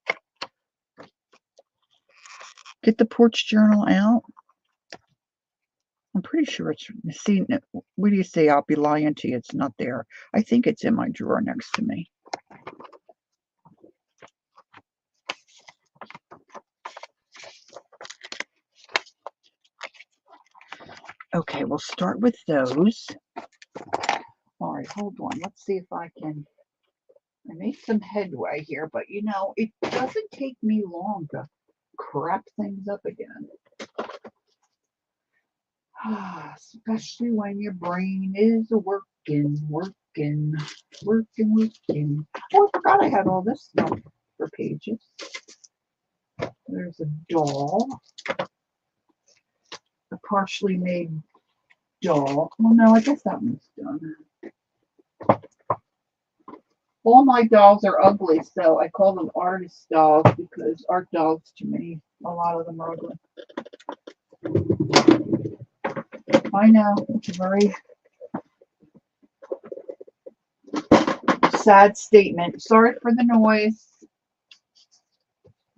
Get the porch journal out. I'm pretty sure it's, see, what do you say? I'll be lying to you. It's not there. I think it's in my drawer next to me. Okay, we'll start with those. All right, hold on. Let's see if I made some headway here, but it doesn't take me long to crap things up again. Especially when your brain is working. Oh, I forgot I had all this stuff for pages. There's a doll. A partially made doll. Well, no, I guess that one's done. All my dolls are ugly, so I call them artist dolls because art dolls, to me, a lot of them are ugly. I know, it's a very sad statement. Sorry for the noise.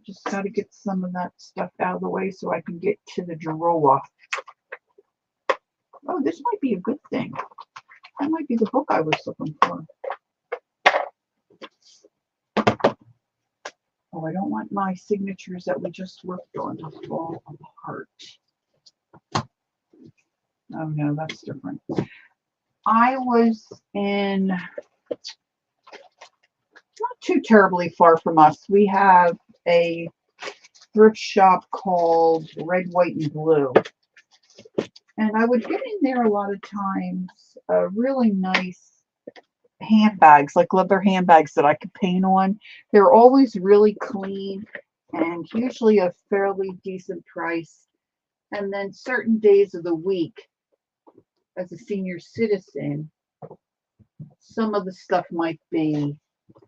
Just got to get some of that stuff out of the way so I can get to the drawer. Oh, this might be a good thing. That might be the book I was looking for. Oh, I don't want my signatures that we just worked on to fall apart. Oh no, that's different. I was in, not too terribly far from us, we have a thrift shop called Red, White, and Blue. And I would get in there a lot of times, really nice handbags, like leather handbags that I could paint on. They're always really clean and usually a fairly decent price. And then certain days of the week, as a senior citizen, some of the stuff might be,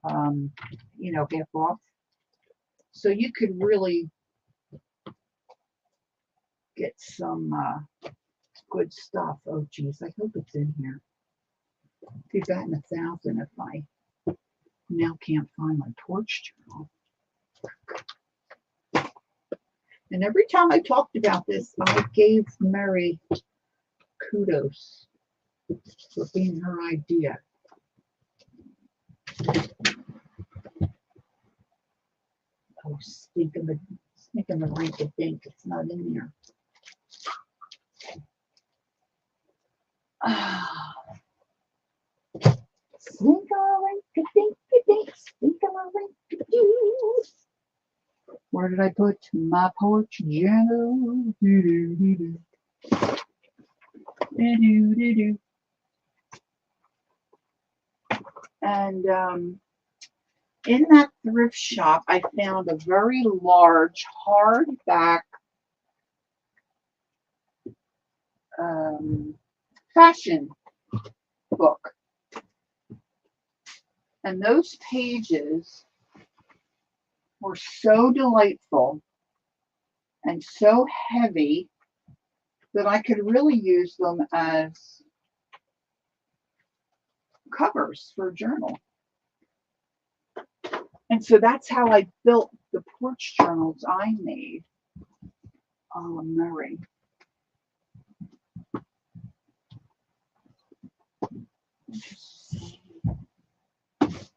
half off. So you could really get some good stuff. Oh, geez, I hope it's in here. We've gotten 1,000 if I now can't find my porch journal. And every time I talked about this, I gave Mary kudos for being her idea. Oh, stink of the rank of dink. It's not in there. Stink of a rank of dink, stink of a rank of dink. Where did I put my porch journal? And in that thrift shop, I found a very large hardback fashion book. And those pages were so delightful and so heavy that I could really use them as covers for a journal. And so that's how I built the porch journals I made. Oh, Mary.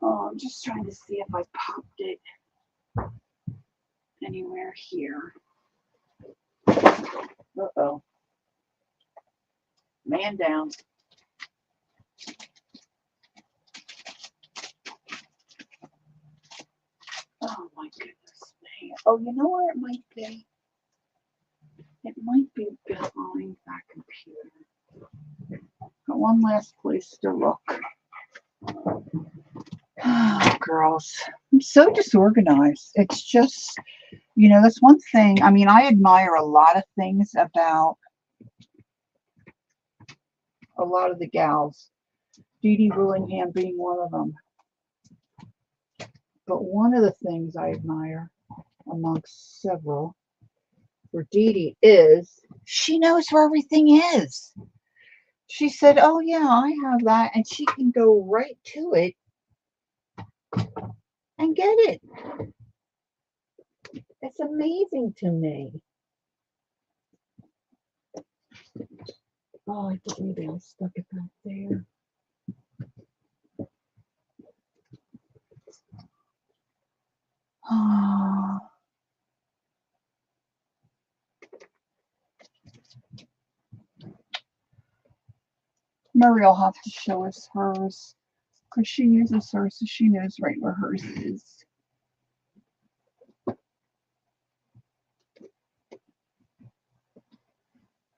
I'm just trying to see if I popped it anywhere here. Uh-oh. Man down. Oh my goodness, man. Oh, you know where it might be? It might be behind that computer. Got one last place to look. Oh, girls, I'm so disorganized. It's just, that's one thing. I mean, I admire a lot of things about a lot of the gals. Dee Dee Willingham being one of them. But one of the things I admire, amongst several, for Dee Dee is she knows where everything is. She said, oh yeah, I have that, and she can go right to it and get it. It's amazing to me. Oh, I believe I stuck it back there. Oh. Murray will have to show us hers because she uses hers, so she knows right where hers is.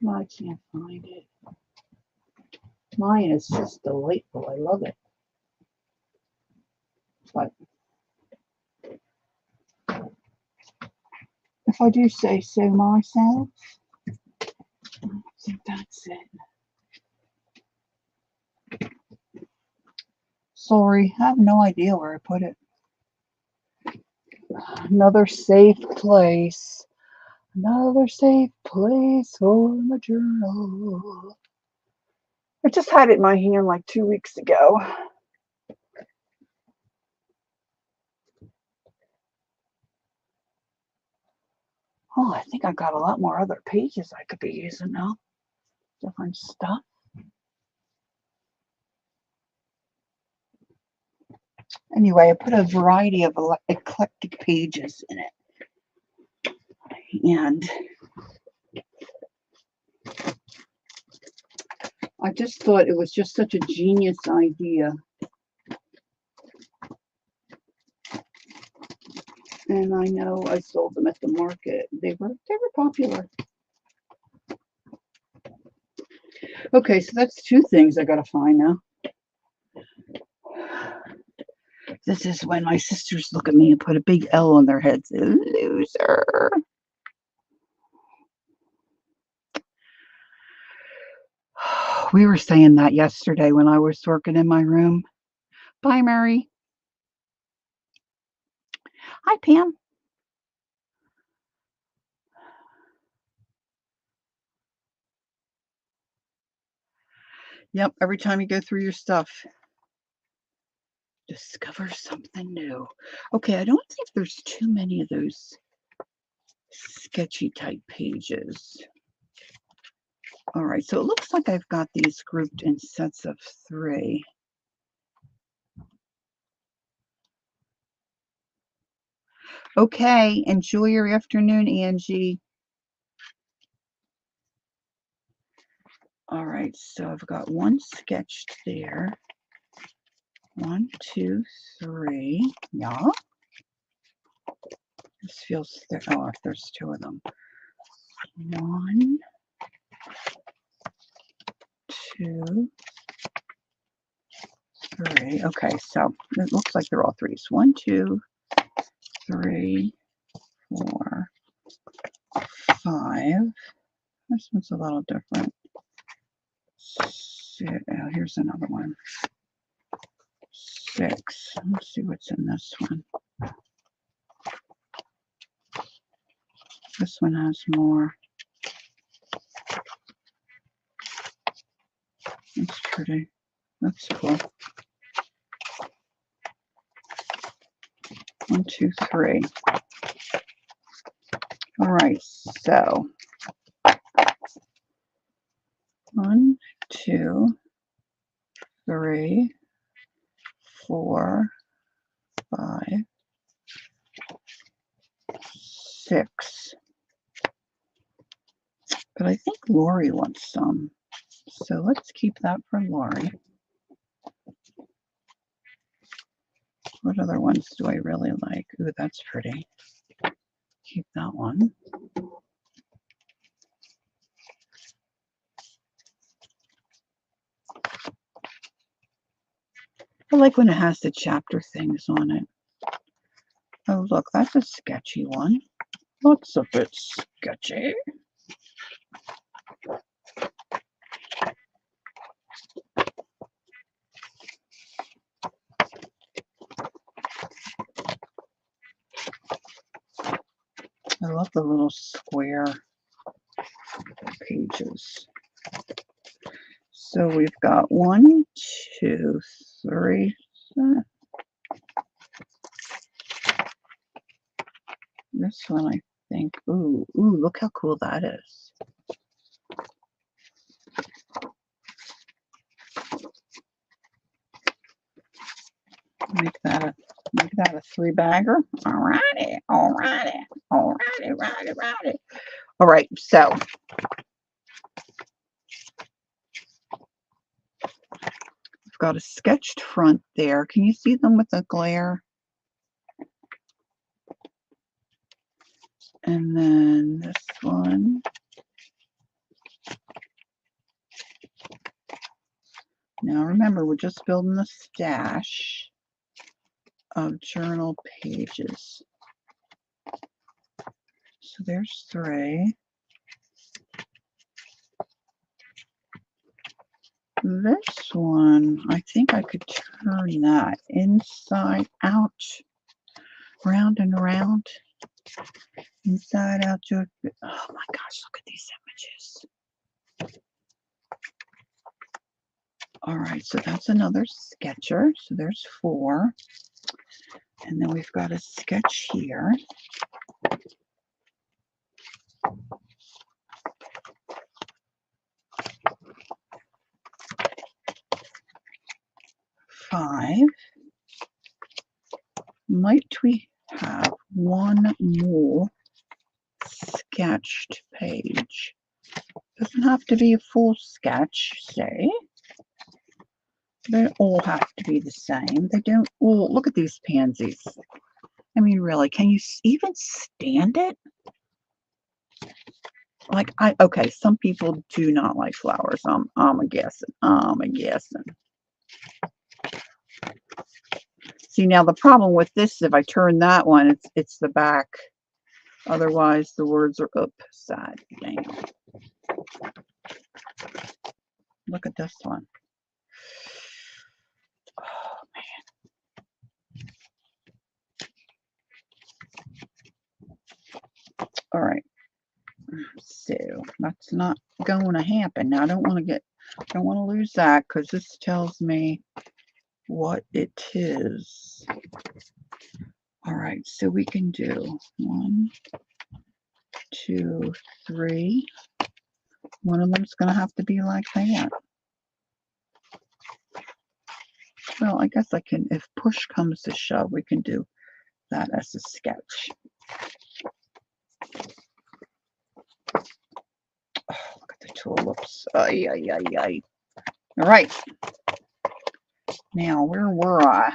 No, I can't find it. Mine is just delightful. I love it. But if I do say so myself, I think that's it. Sorry, I have no idea where I put it. Another safe place. Another safe place for my journal. I just had it in my hand like 2 weeks ago. Oh, I think I got a lot more other pages I could be using now. Different stuff. Anyway, I put a variety of eclectic pages in it. And I just thought it was just such a genius idea. And I know I sold them at the market. They were popular. Okay, so that's two things I gotta find now. This is when my sisters look at me and put a big L on their heads. Loser. We were saying that yesterday when I was working in my room. Bye, Mary. Hi, Pam. Yep, every time you go through your stuff, discover something new. Okay, I don't think there's too many of those sketchy type pages. All right, so it looks like I've got these grouped in sets of 3. Okay, enjoy your afternoon, Angie. All right, so I've got one sketched there. 1, 2, 3. Yeah. This feels oh, if there's 2 of them. 1, 2, 3. Okay, so it looks like they're all 3s. 1, 2, 3, 4, 5. This one's a little different. 6. Oh, here's another one. 6. Let's see what's in this one. This one has more. That's pretty. That's cool. 1, 2, 3. All right, so 1, 2, 3, 4, 5, 6. But I think Lori wants some. So let's keep that for Lori. What other ones do I really like? Ooh, that's pretty. Keep that one. I like when it has the chapter things on it. Oh, look, that's a sketchy one. Looks a bit sketchy. I love the little square pages. So we've got 1, 2, 3. This one, I think. Ooh, look how cool that is. Make that a 3-bagger. Alrighty. All right, so I've got a sketched front there. Can you see them with the glare? And then this one. Now remember, we're just building the stash of journal pages. So there's 3. This one, I think I could turn that inside out, round and around, inside out. Oh my gosh, look at these images. All right, so that's another sketcher. So there's 4. And then we've got a sketch here. Might we have one more sketched page? Doesn't have to be a full sketch, say. They all have to be the same. They don't all, look at these pansies. I mean, really, can you even stand it? Like, okay, some people do not like flowers. I'm a guessing. I'm a guessing. See, now the problem with this, if I turn that one, it's the back. Otherwise, the words are upside down. Look at this one. Oh, man. All right. So that's not going to happen. Now I don't want to lose that because this tells me what it is. All right, so we can do 1, 2, 3. One of them's going to have to be like that. Well, I guess I can, if push comes to shove, we can do that as a sketch. Oh, look at the tulips. Ay, ay, ay, ay. All right. Now, where were I?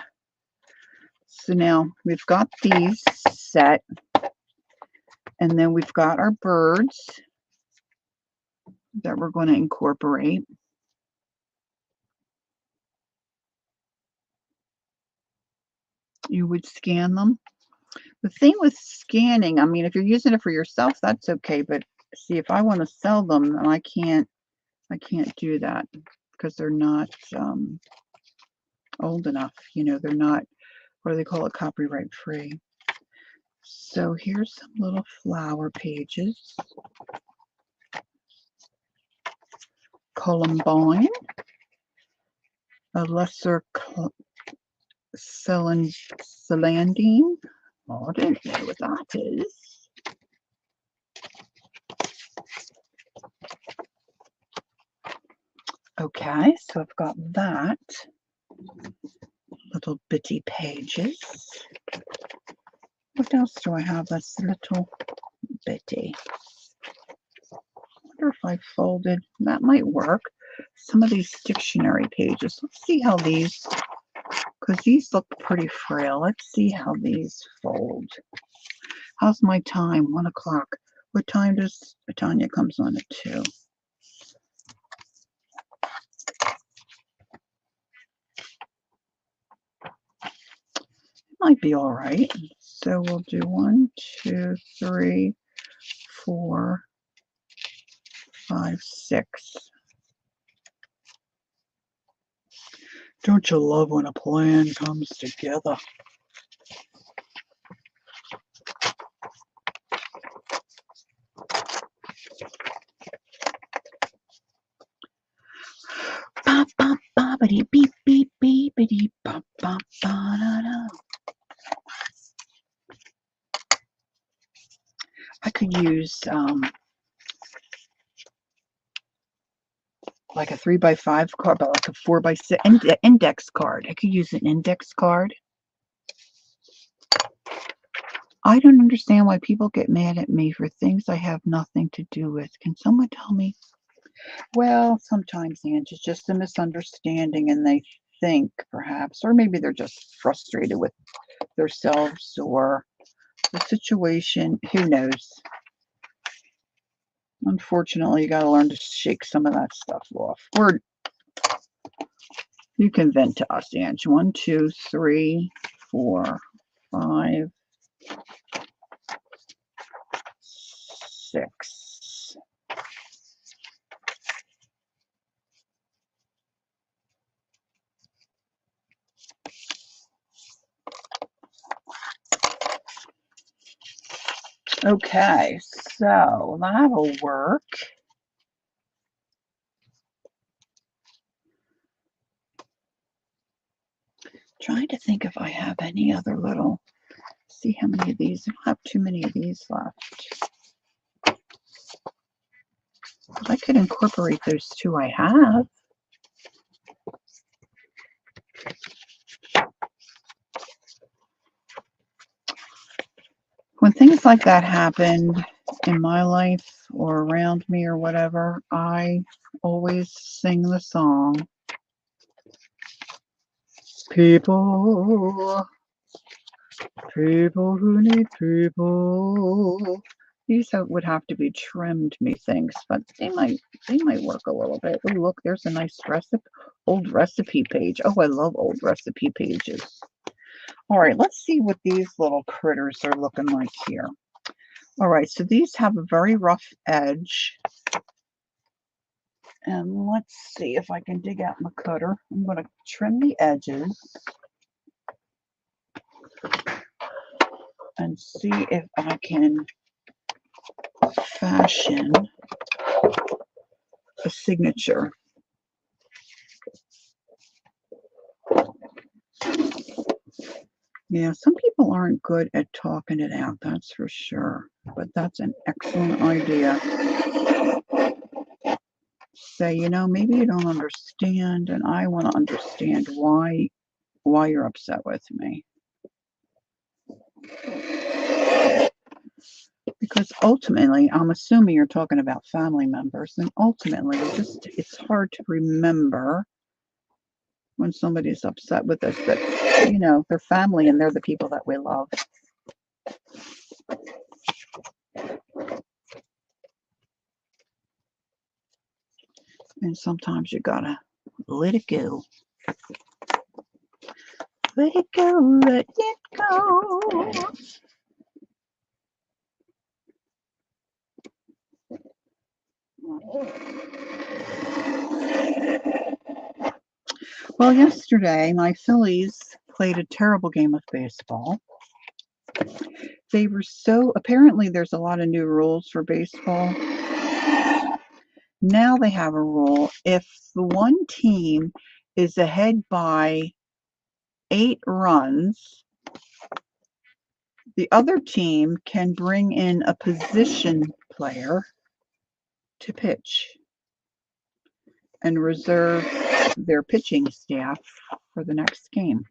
So now we've got these set. And then we've got our birds that we're going to incorporate. You would scan them. The thing with scanning, I mean, if you're using it for yourself, that's okay. But see, if I want to sell them, and I can't do that because they're not old enough. You know, they're not, what do they call it, copyright free. So here's some little flower pages. Columbine, a lesser celandine. Oh, I didn't know what that is. Okay, so I've got that. Little bitty pages. What else do I have that's little bitty? I wonder if I folded. That might work. Some of these dictionary pages. Let's see how these, because these look pretty frail. Let's see how these fold. How's my time? 1 o'clock. What time does Tanya comes on at 2? Might be all right. So we'll do 1, 2, 3, 4, 5, 6. Don't you love when a plan comes together? Ba ba ba ba dee beep beep beep dee ba ba ba da da. I could use like a 3x5 card, but like a 4x6 index card. I could use an index card. I don't understand why people get mad at me for things I have nothing to do with. Can someone tell me? Well, sometimes, Ange, it's just a misunderstanding and they think perhaps, or maybe they're just frustrated with themselves or the situation. Who knows? Unfortunately, you got to learn to shake some of that stuff off. Or you can vent to us, Ange. 1, 2, 3, 4, 5, 6. Okay, so that'll work. Trying to think if I have any other little, see how many of these, I don't have too many of these left. But I could incorporate those 2 I have. things like that happened in my life or around me or whatever, I always sing the song, people who need people. These would have to be trimmed, methinks, but they might work a little bit. Oh, look, there's a nice old recipe page. Oh, I love old recipe pages. All right, let's see what these little critters are looking like here. All right, so these have a very rough edge. And let's see if I can dig out my cutter. I'm going to trim the edges and see if I can fashion a signature. Yeah, some people aren't good at talking it out, that's for sure. But that's an excellent idea. Say, you know, maybe you don't understand, and I want to understand why you're upset with me. Because ultimately, I'm assuming you're talking about family members, and ultimately, it's hard to remember when somebody's upset with us that, you know, they're family and they're the people that we love. And sometimes you gotta let it go. Let it go, let it go. Well, yesterday my Phillies played a terrible game of baseball. They were apparently there's a lot of new rules for baseball. Now they have a rule, if the one team is ahead by 8 runs, the other team can bring in a position player to pitch and reserve their pitching staff for the next game.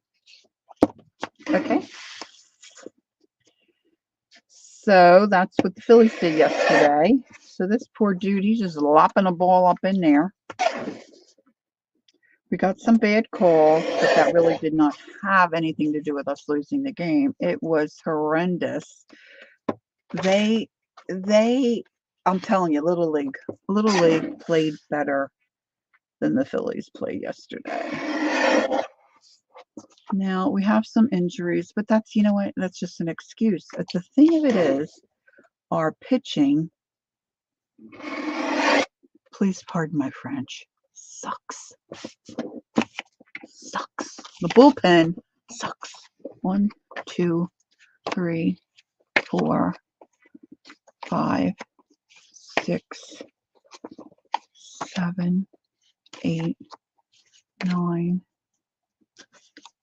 Okay? So that's what the Phillies did yesterday. So this poor dude, he's just lopping a ball up in there. We got some bad calls, but that really did not have anything to do with us losing the game. It was horrendous. I'm telling you, Little League played better than the Phillies played yesterday. Now, we have some injuries, but that's, you know what, that's just an excuse. The thing of it is, our pitching, please pardon my French, sucks. Sucks. The bullpen sucks. 1, 2, 3, 4, 5, 6, 7, 8, 9,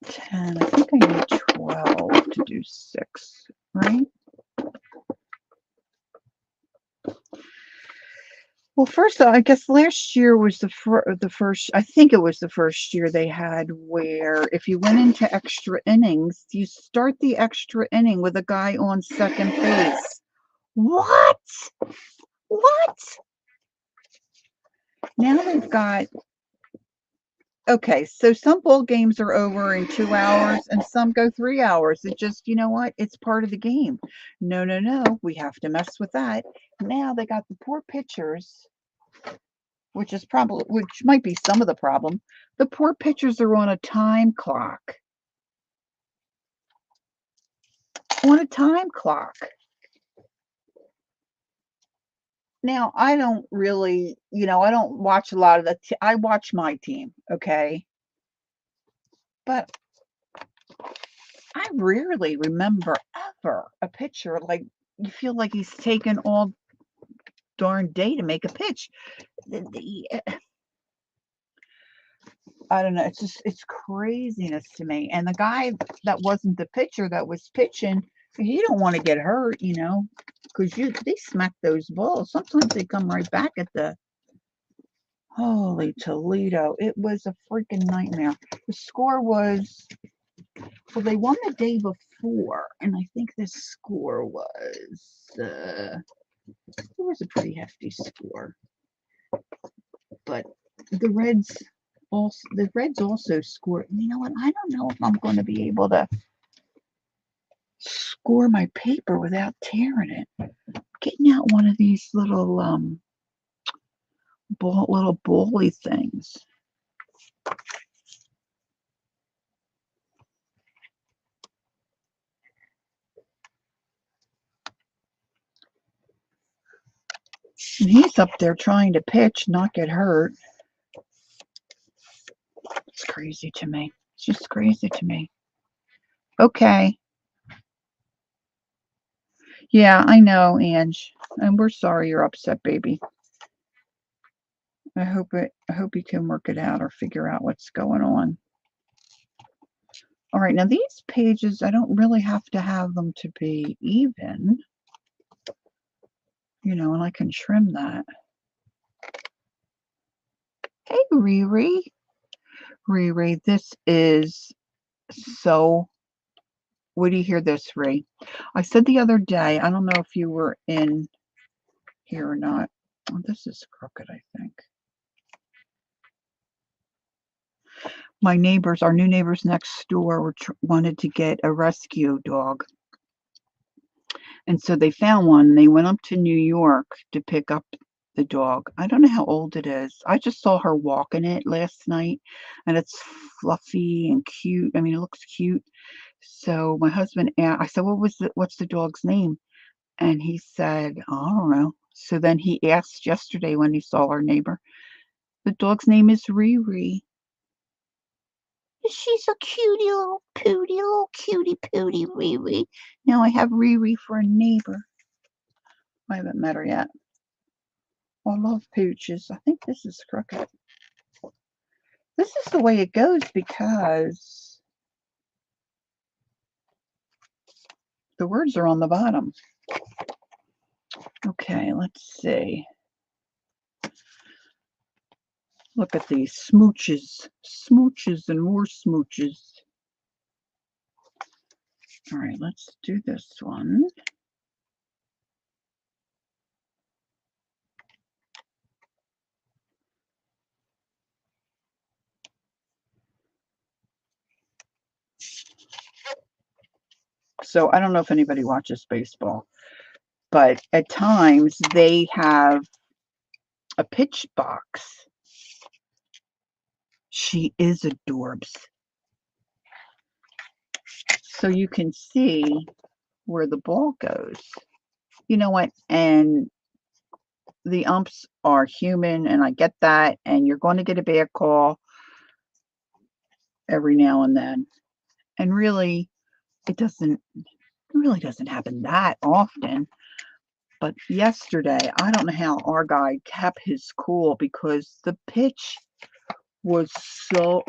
10. I think I need 12 to do 6, right? Well, first, I guess last year was the first, I think it was the first year they had where if you went into extra innings, you start the extra inning with a guy on second base. What? Now they've got, okay, so some ball games are over in 2 hours and some go 3 hours. It just, you know what? It's part of the game. No. We have to mess with that. Now they got the poor pitchers, which might be some of the problem. The poor pitchers are on a time clock. Now, I don't really, I don't watch a lot of I watch my team, okay? But I rarely remember ever a pitcher, like, you feel like he's taken all darn day to make a pitch. I don't know. It's craziness to me. And the guy that wasn't the pitcher that was pitching, he don't want to get hurt, because they smack those balls. Sometimes they come right back at the holy Toledo. It was a freaking nightmare. The score was, well, they won the day 4, and I think this score was, it was a pretty hefty score. But the Reds also scored. You know what? I don't know if I'm going to be able to score my paper without tearing it. Getting out one of these little little bully things. And he's up there trying to pitch, not get hurt. It's crazy to me. It's just crazy to me. Okay. Yeah, I know, Ange. And we're sorry you're upset, baby. I hope you can work it out or figure out what's going on. All right, now these pages, I don't really have to have them to be even. You know, and I can trim that. Hey, Riri. Riri, this is so... What do you hear this, Ree? I said the other day, I don't know if you were in here or not. Oh, this is crooked, I think. My neighbors, our new neighbors next door, wanted to get a rescue dog. And so they found one. They went up to New York to pick up the dog. I don't know how old it is. I just saw her walking it last night, and it's fluffy and cute. I mean, it looks cute. So my husband asked, I said, what's the dog's name? And he said, I don't know. So then he asked yesterday when he saw our neighbor. The dog's name is Riri. She's a cutie little pooty, little cutie pooty Riri. Now I have Riri for a neighbor. I haven't met her yet. I love pooches. I think this is crooked. This is the way it goes because the words are on the bottom. Okay, let's see. Look at these smooches. Smooches and more smooches. All right, let's do this one. So I don't know if anybody watches baseball, but at times they have a pitch box. She is adorbs. So you can see where the ball goes. You know what? And the umps are human, and I get that. And you're going to get a bad call every now and then. And really, it really doesn't happen that often. But yesterday, I don't know how our guy kept his cool because the pitch was so...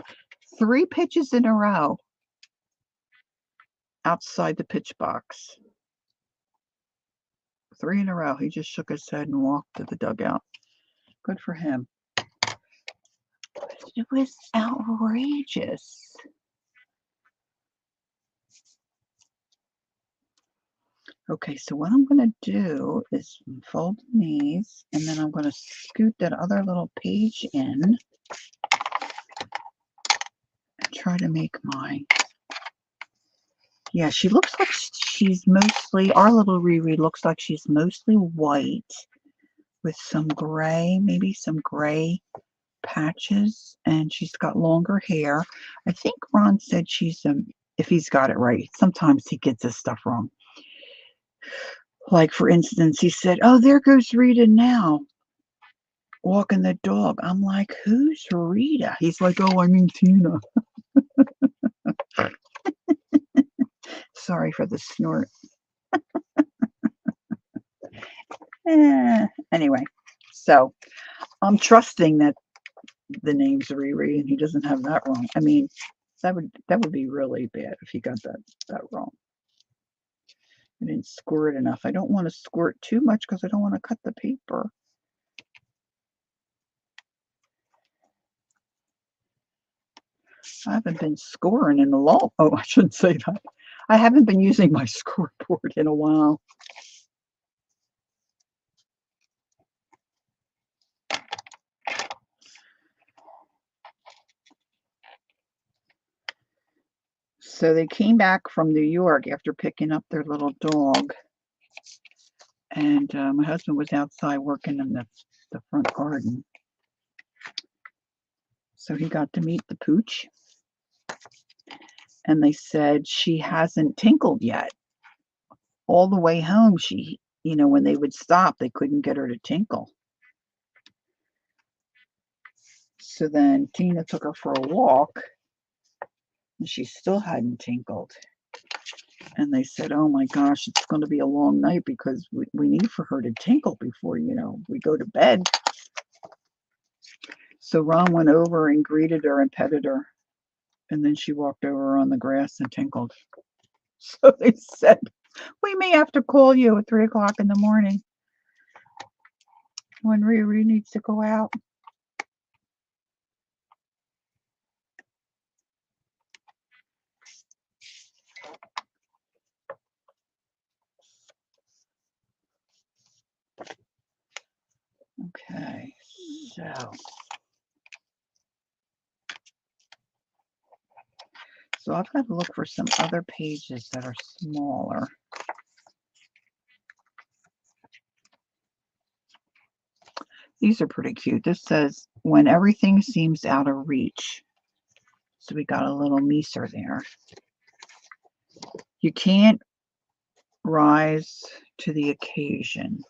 3 pitches in a row outside the pitch box. 3 in a row. He just shook his head and walked to the dugout. Good for him. It was outrageous. Okay, so what I'm going to do is fold these, and then I'm going to scoot that other little page in and try to make my... Yeah, she looks like she's mostly... Our little Riri looks like she's mostly white with some gray, maybe some gray patches, and she's got longer hair. I think Ron said she's if he's got it right. Sometimes he gets his stuff wrong. Like, for instance, he said, oh, there goes Rita now, walking the dog. I'm like, who's Rita? He's like, oh, I mean Tina. Sorry for the snort. Anyway, so I'm trusting that the name's Riri and he doesn't have that wrong. I mean, that would be really bad if he got that wrong. I didn't squirt enough. I don't want to squirt too much because I don't want to cut the paper. I haven't been scoring in a long... Oh, I shouldn't say that. I haven't been using my scoreboard in a while. So they came back from New York after picking up their little dog, and my husband was outside working in the front garden. So he got to meet the pooch, and they said she hasn't tinkled yet. All the way home, when they would stop, they couldn't get her to tinkle. So then Tina took her for a walk, and she still hadn't tinkled. And they said, oh my gosh, it's going to be a long night because we need for her to tinkle before, we go to bed. So Ron went over and greeted her and petted her. And then she walked over on the grass and tinkled. So they said, we may have to call you at 3 o'clock in the morning when Riri needs to go out. Okay, so I've got to look for some other pages that are smaller. These are pretty cute. This says, when everything seems out of reach. So we got a little Meeser there. You can't rise to the occasion.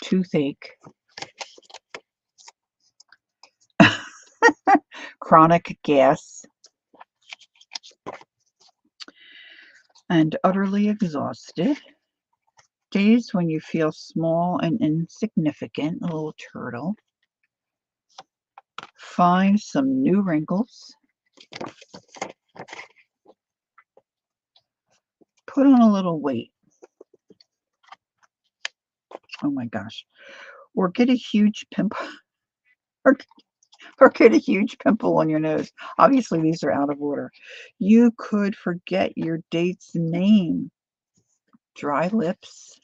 Toothache. Chronic gas. And utterly exhausted. Days when you feel small and insignificant, a little turtle. Find some new wrinkles. Put on a little weight. Oh my gosh. Or get a huge pimple. Or get a huge pimple on your nose. Obviously, these are out of order. You could forget your date's name. Dry lips.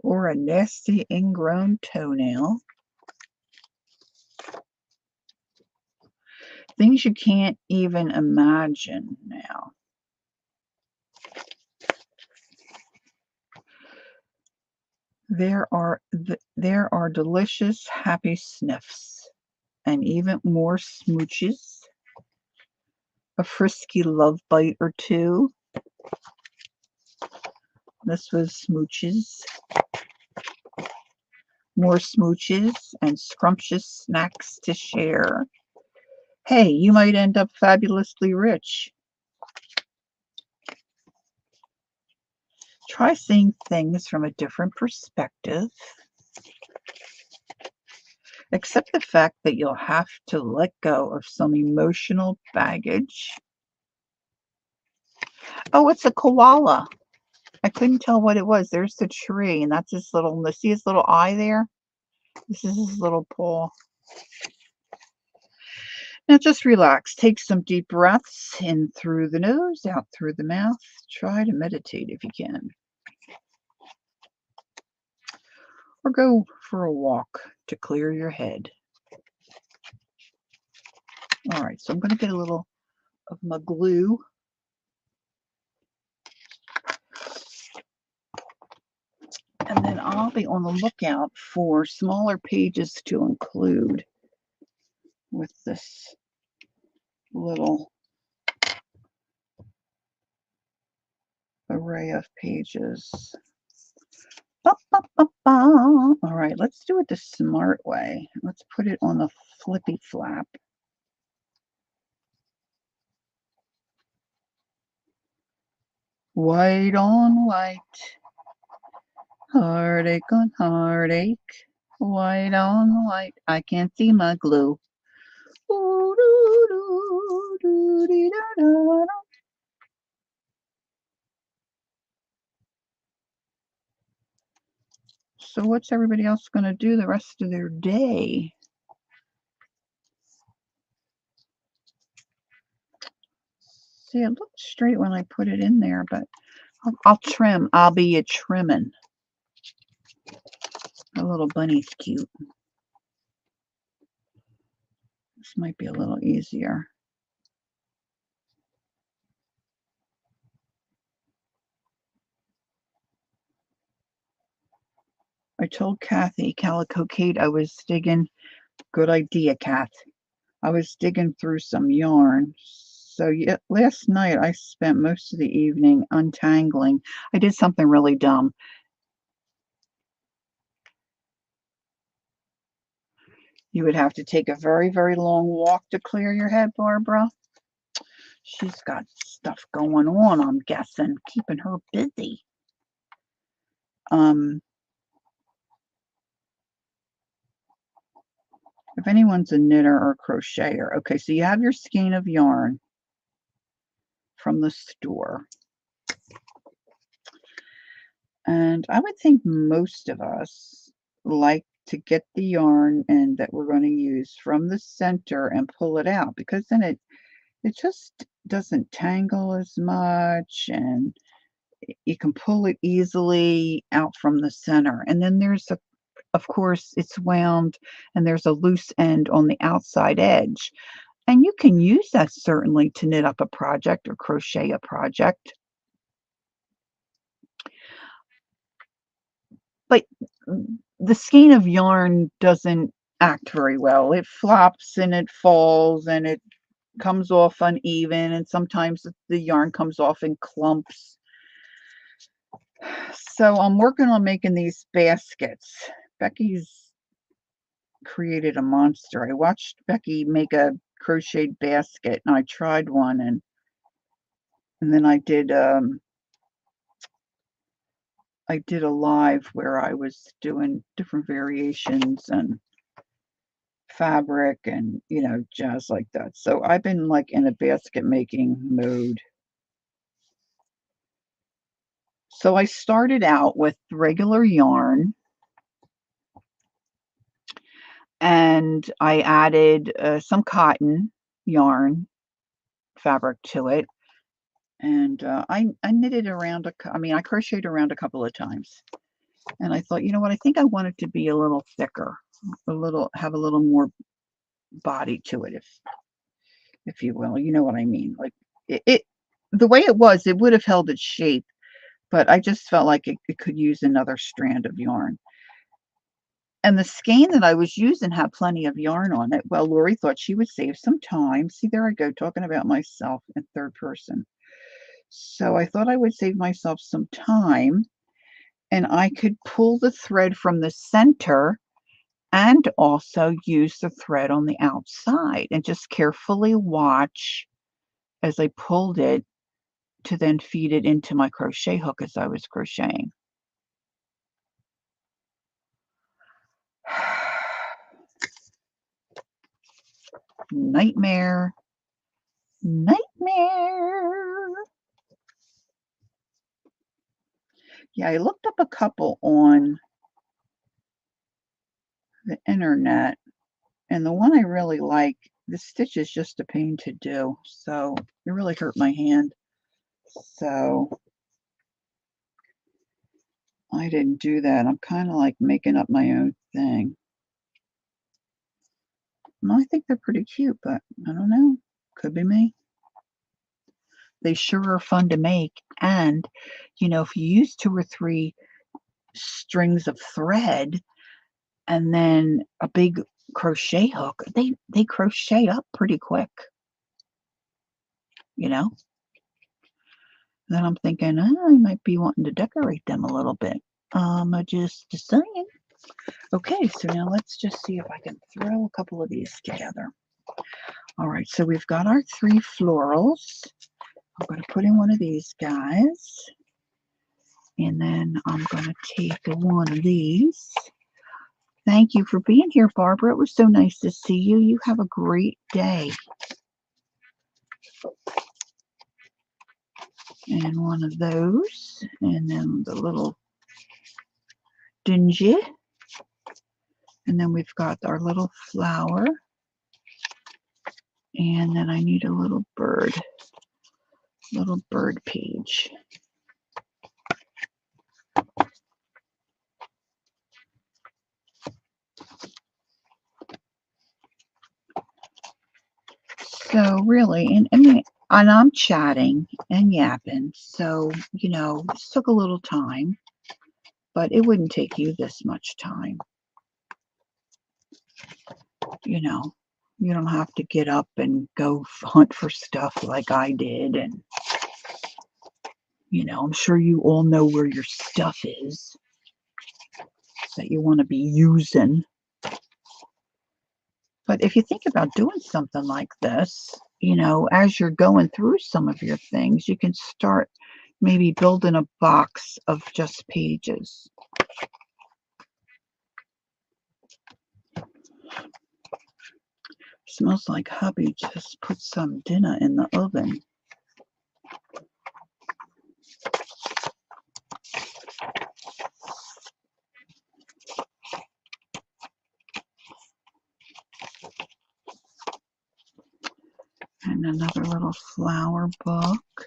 Or a nasty ingrown toenail. Things you can't even imagine now. There are delicious, happy sniffs, and even more smooches. A frisky love bite or two. This was smooches. More smooches and scrumptious snacks to share. Hey, you might end up fabulously rich. Try seeing things from a different perspective. Accept the fact that you'll have to let go of some emotional baggage. Oh, it's a koala. I couldn't tell what it was. There's the tree, and that's his little, see his little eye there? This is his little paw. Now just relax. Take some deep breaths in through the nose, out through the mouth. Try to meditate if you can. Or go for a walk to clear your head. All right, so I'm going to get a little of my glue. And then I'll be on the lookout for smaller pages to include with this little array of pages. All right, let's do it the smart way. Let's put it on the flippy flap. White on white, heartache on heartache, white on white. I can't see my glue. Ooh, doo, doo, doo, dee, da, da, da. So what's everybody else going to do the rest of their day? See, it looked straight when I put it in there, but I'll trim. I'll be a trimming. A little bunny's cute. This might be a little easier. I told Kathy, Calico Kate, I was digging. Good idea, Kath. I was digging through some yarn. So yeah, last night I spent most of the evening untangling. I did something really dumb. You would have to take a very, very long walk to clear your head, Barbara. She's got stuff going on, I'm guessing, keeping her busy. If anyone's a knitter or crocheter, okay, so you have your skein of yarn from the store. And I would think most of us like to get the yarn and that we're going to use from the center and pull it out, because then it just doesn't tangle as much, and you can pull it easily out from the center. And then there's of course, it's wound and there's a loose end on the outside edge. And you can use that certainly to knit up a project or crochet a project. But the skein of yarn doesn't act very well. It flops and it falls and it comes off uneven, and sometimes the yarn comes off in clumps. So I'm working on making these baskets. Becky's created a monster. I watched Becky make a crocheted basket, and I tried one, and then I did a live where I was doing different variations and fabric and, you know, jazz like that. So I've been like in a basket making mode. So I started out with regular yarn, and I added some cotton yarn fabric to it. And I knitted around, I crocheted around a couple of times. And I thought, you know what, I think I want it to be a little thicker, have a little more body to it, if you will. You know what I mean? Like the way it was, it would have held its shape, but I just felt like it could use another strand of yarn. And the skein that I was using had plenty of yarn on it. Well, Lori thought she would save some time. See, there I go, talking about myself in third person. So I thought I would save myself some time, and I could pull the thread from the center and also use the thread on the outside, and just carefully watch as I pulled it to then feed it into my crochet hook as I was crocheting. Nightmare. Nightmare. Yeah, I looked up a couple on the internet, and the one I really like, the stitch is just a pain to do, so it really hurt my hand. So I didn't do that. I'm kind of like making up my own thing. Well, I think they're pretty cute, but I don't know. Could be me. They sure are fun to make. And, you know, if you use 2 or 3 strings of thread and then a big crochet hook, they crochet up pretty quick, you know? Then I'm thinking, I might be wanting to decorate them a little bit. Just saying. Okay, so now let's just see if I can throw a couple of these together. All right, so we've got our 3 florals. I'm going to put in one of these guys. And then I'm going to take one of these. Thank you for being here, Barbara. It was so nice to see you. You have a great day. And one of those. And then the little dingy. And then we've got our little flower. And then I need a little bird. little bird page. So really, and I mean, and I'm chatting and yapping, so, this took a little time, but it wouldn't take you this much time, you know. You don't have to get up and go hunt for stuff like I did, and, I'm sure you all know where your stuff is that you want to be using. But if you think about doing something like this, as you're going through some of your things, you can start maybe building a box of just pages. Smells like hubby just put some dinner in the oven. And another little flower book.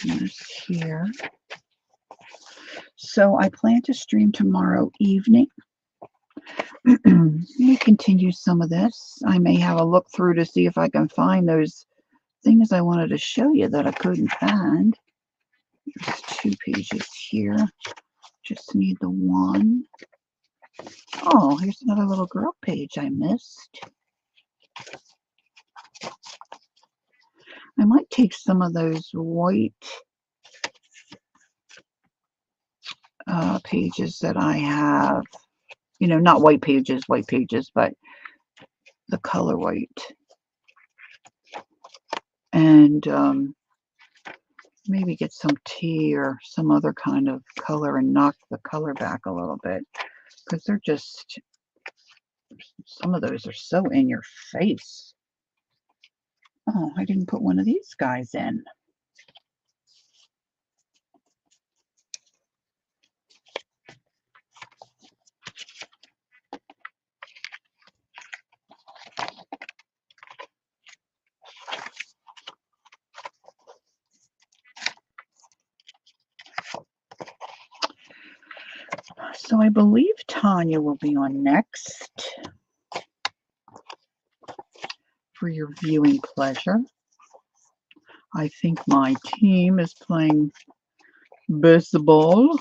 There's here. So I plan to stream tomorrow evening. Let me continue some of this. I may have a look through to see if I can find those things I wanted to show you that I couldn't find. There's 2 pages here. Just need the one. Oh, here's another little girl page I missed. I might take some of those white pages that I have. Not white pages, but the color white. And maybe get some tea or some other kind of color and knock the color back a little bit. Because they're just, some of those are so in your face. Oh, I didn't put one of these guys in. So I believe Tanya will be on next for your viewing pleasure. I think my team is playing baseball.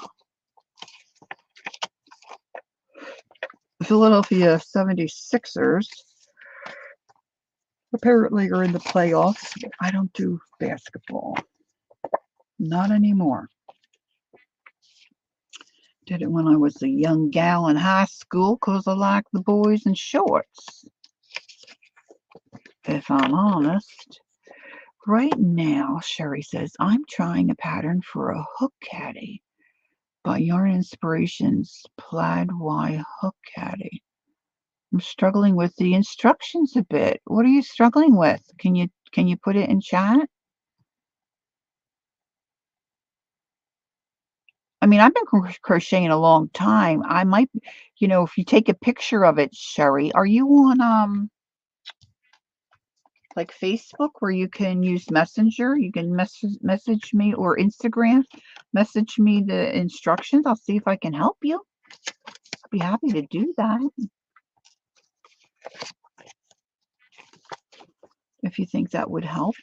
Philadelphia 76ers apparently are in the playoffs. I don't do basketball. Not anymore. Did it when I was a young gal in high school because I liked the boys in shorts. If I'm honest. Right now, Sherry says, I'm trying a pattern for a hook caddy by Yarn Inspirations Plaid Y Hook Caddy. I'm struggling with the instructions a bit. What are you struggling with? Can you put it in chat? I mean, I've been crocheting a long time. I might, if you take a picture of it, Sherry, are you on like Facebook where you can use Messenger? You can message me, or Instagram, message me the instructions. I'll see if I can help you. I'd be happy to do that if you think that would help.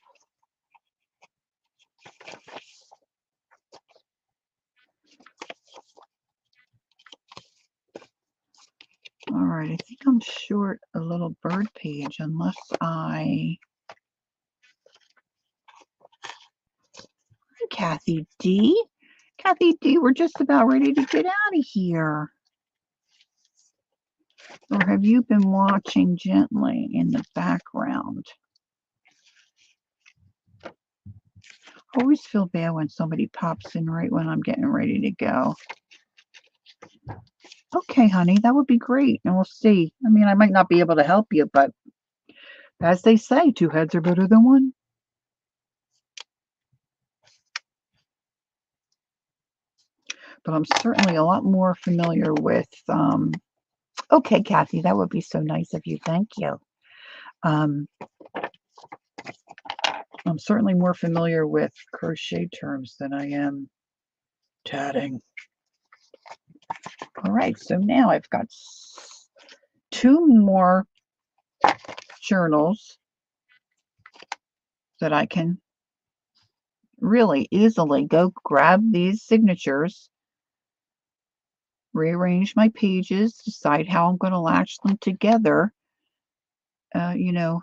All right, I think I'm short a little bird page unless Hi, Kathy D. Kathy D, we're just about ready to get out of here. Or have you been watching gently in the background? I always feel bad when somebody pops in right when I'm getting ready to go. Okay, honey, that would be great. And we'll see. I mean, I might not be able to help you, but as they say, 2 heads are better than 1. But I'm certainly a lot more familiar with, okay, Kathy, that would be so nice of you. Thank you. Um, I'm certainly more familiar with crochet terms than I am tatting. All right, so now I've got 2 more journals that I can really easily go grab these signatures, rearrange my pages, decide how I'm going to latch them together, you know,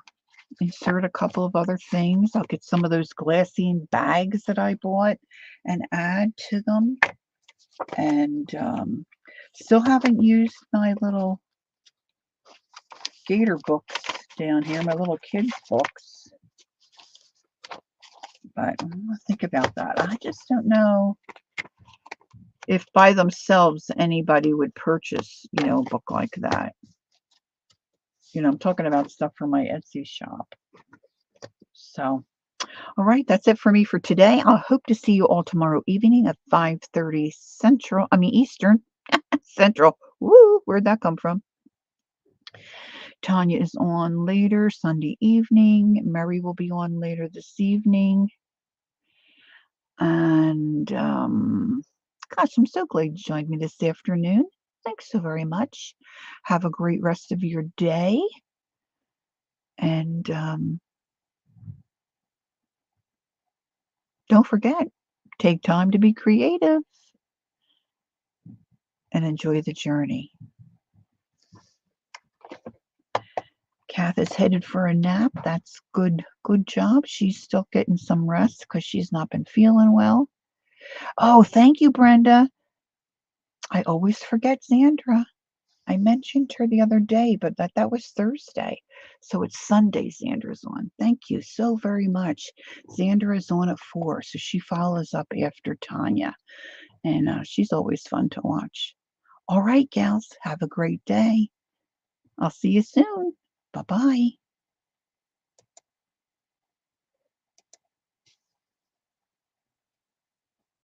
insert a couple of other things. I'll get some of those glassine bags that I bought and add to them. And still haven't used my little gator books down here, my little kids books. But I'm gonna think about that. I just don't know if by themselves anybody would purchase, a book like that. I'm talking about stuff from my Etsy shop. So, all right, that's it for me for today. I hope to see you all tomorrow evening at 5:30 Eastern. Central. Woo, where'd that come from? Tanya is on later Sunday evening. Mary will be on later this evening. And gosh, I'm so glad you joined me this afternoon. Thanks so very much. Have a great rest of your day. And don't forget, take time to be creative and enjoy the journey. Kath is headed for a nap. That's good. Good job. She's still getting some rest because she's not been feeling well. Oh, thank you, Brenda. I always forget Xandra. I mentioned her the other day, but that was Thursday. So it's Sunday Xandra's on. Thank you so very much. Xandra is on at 4, so she follows up after Tanya. And she's always fun to watch. All right, gals, have a great day. I'll see you soon. Bye-bye.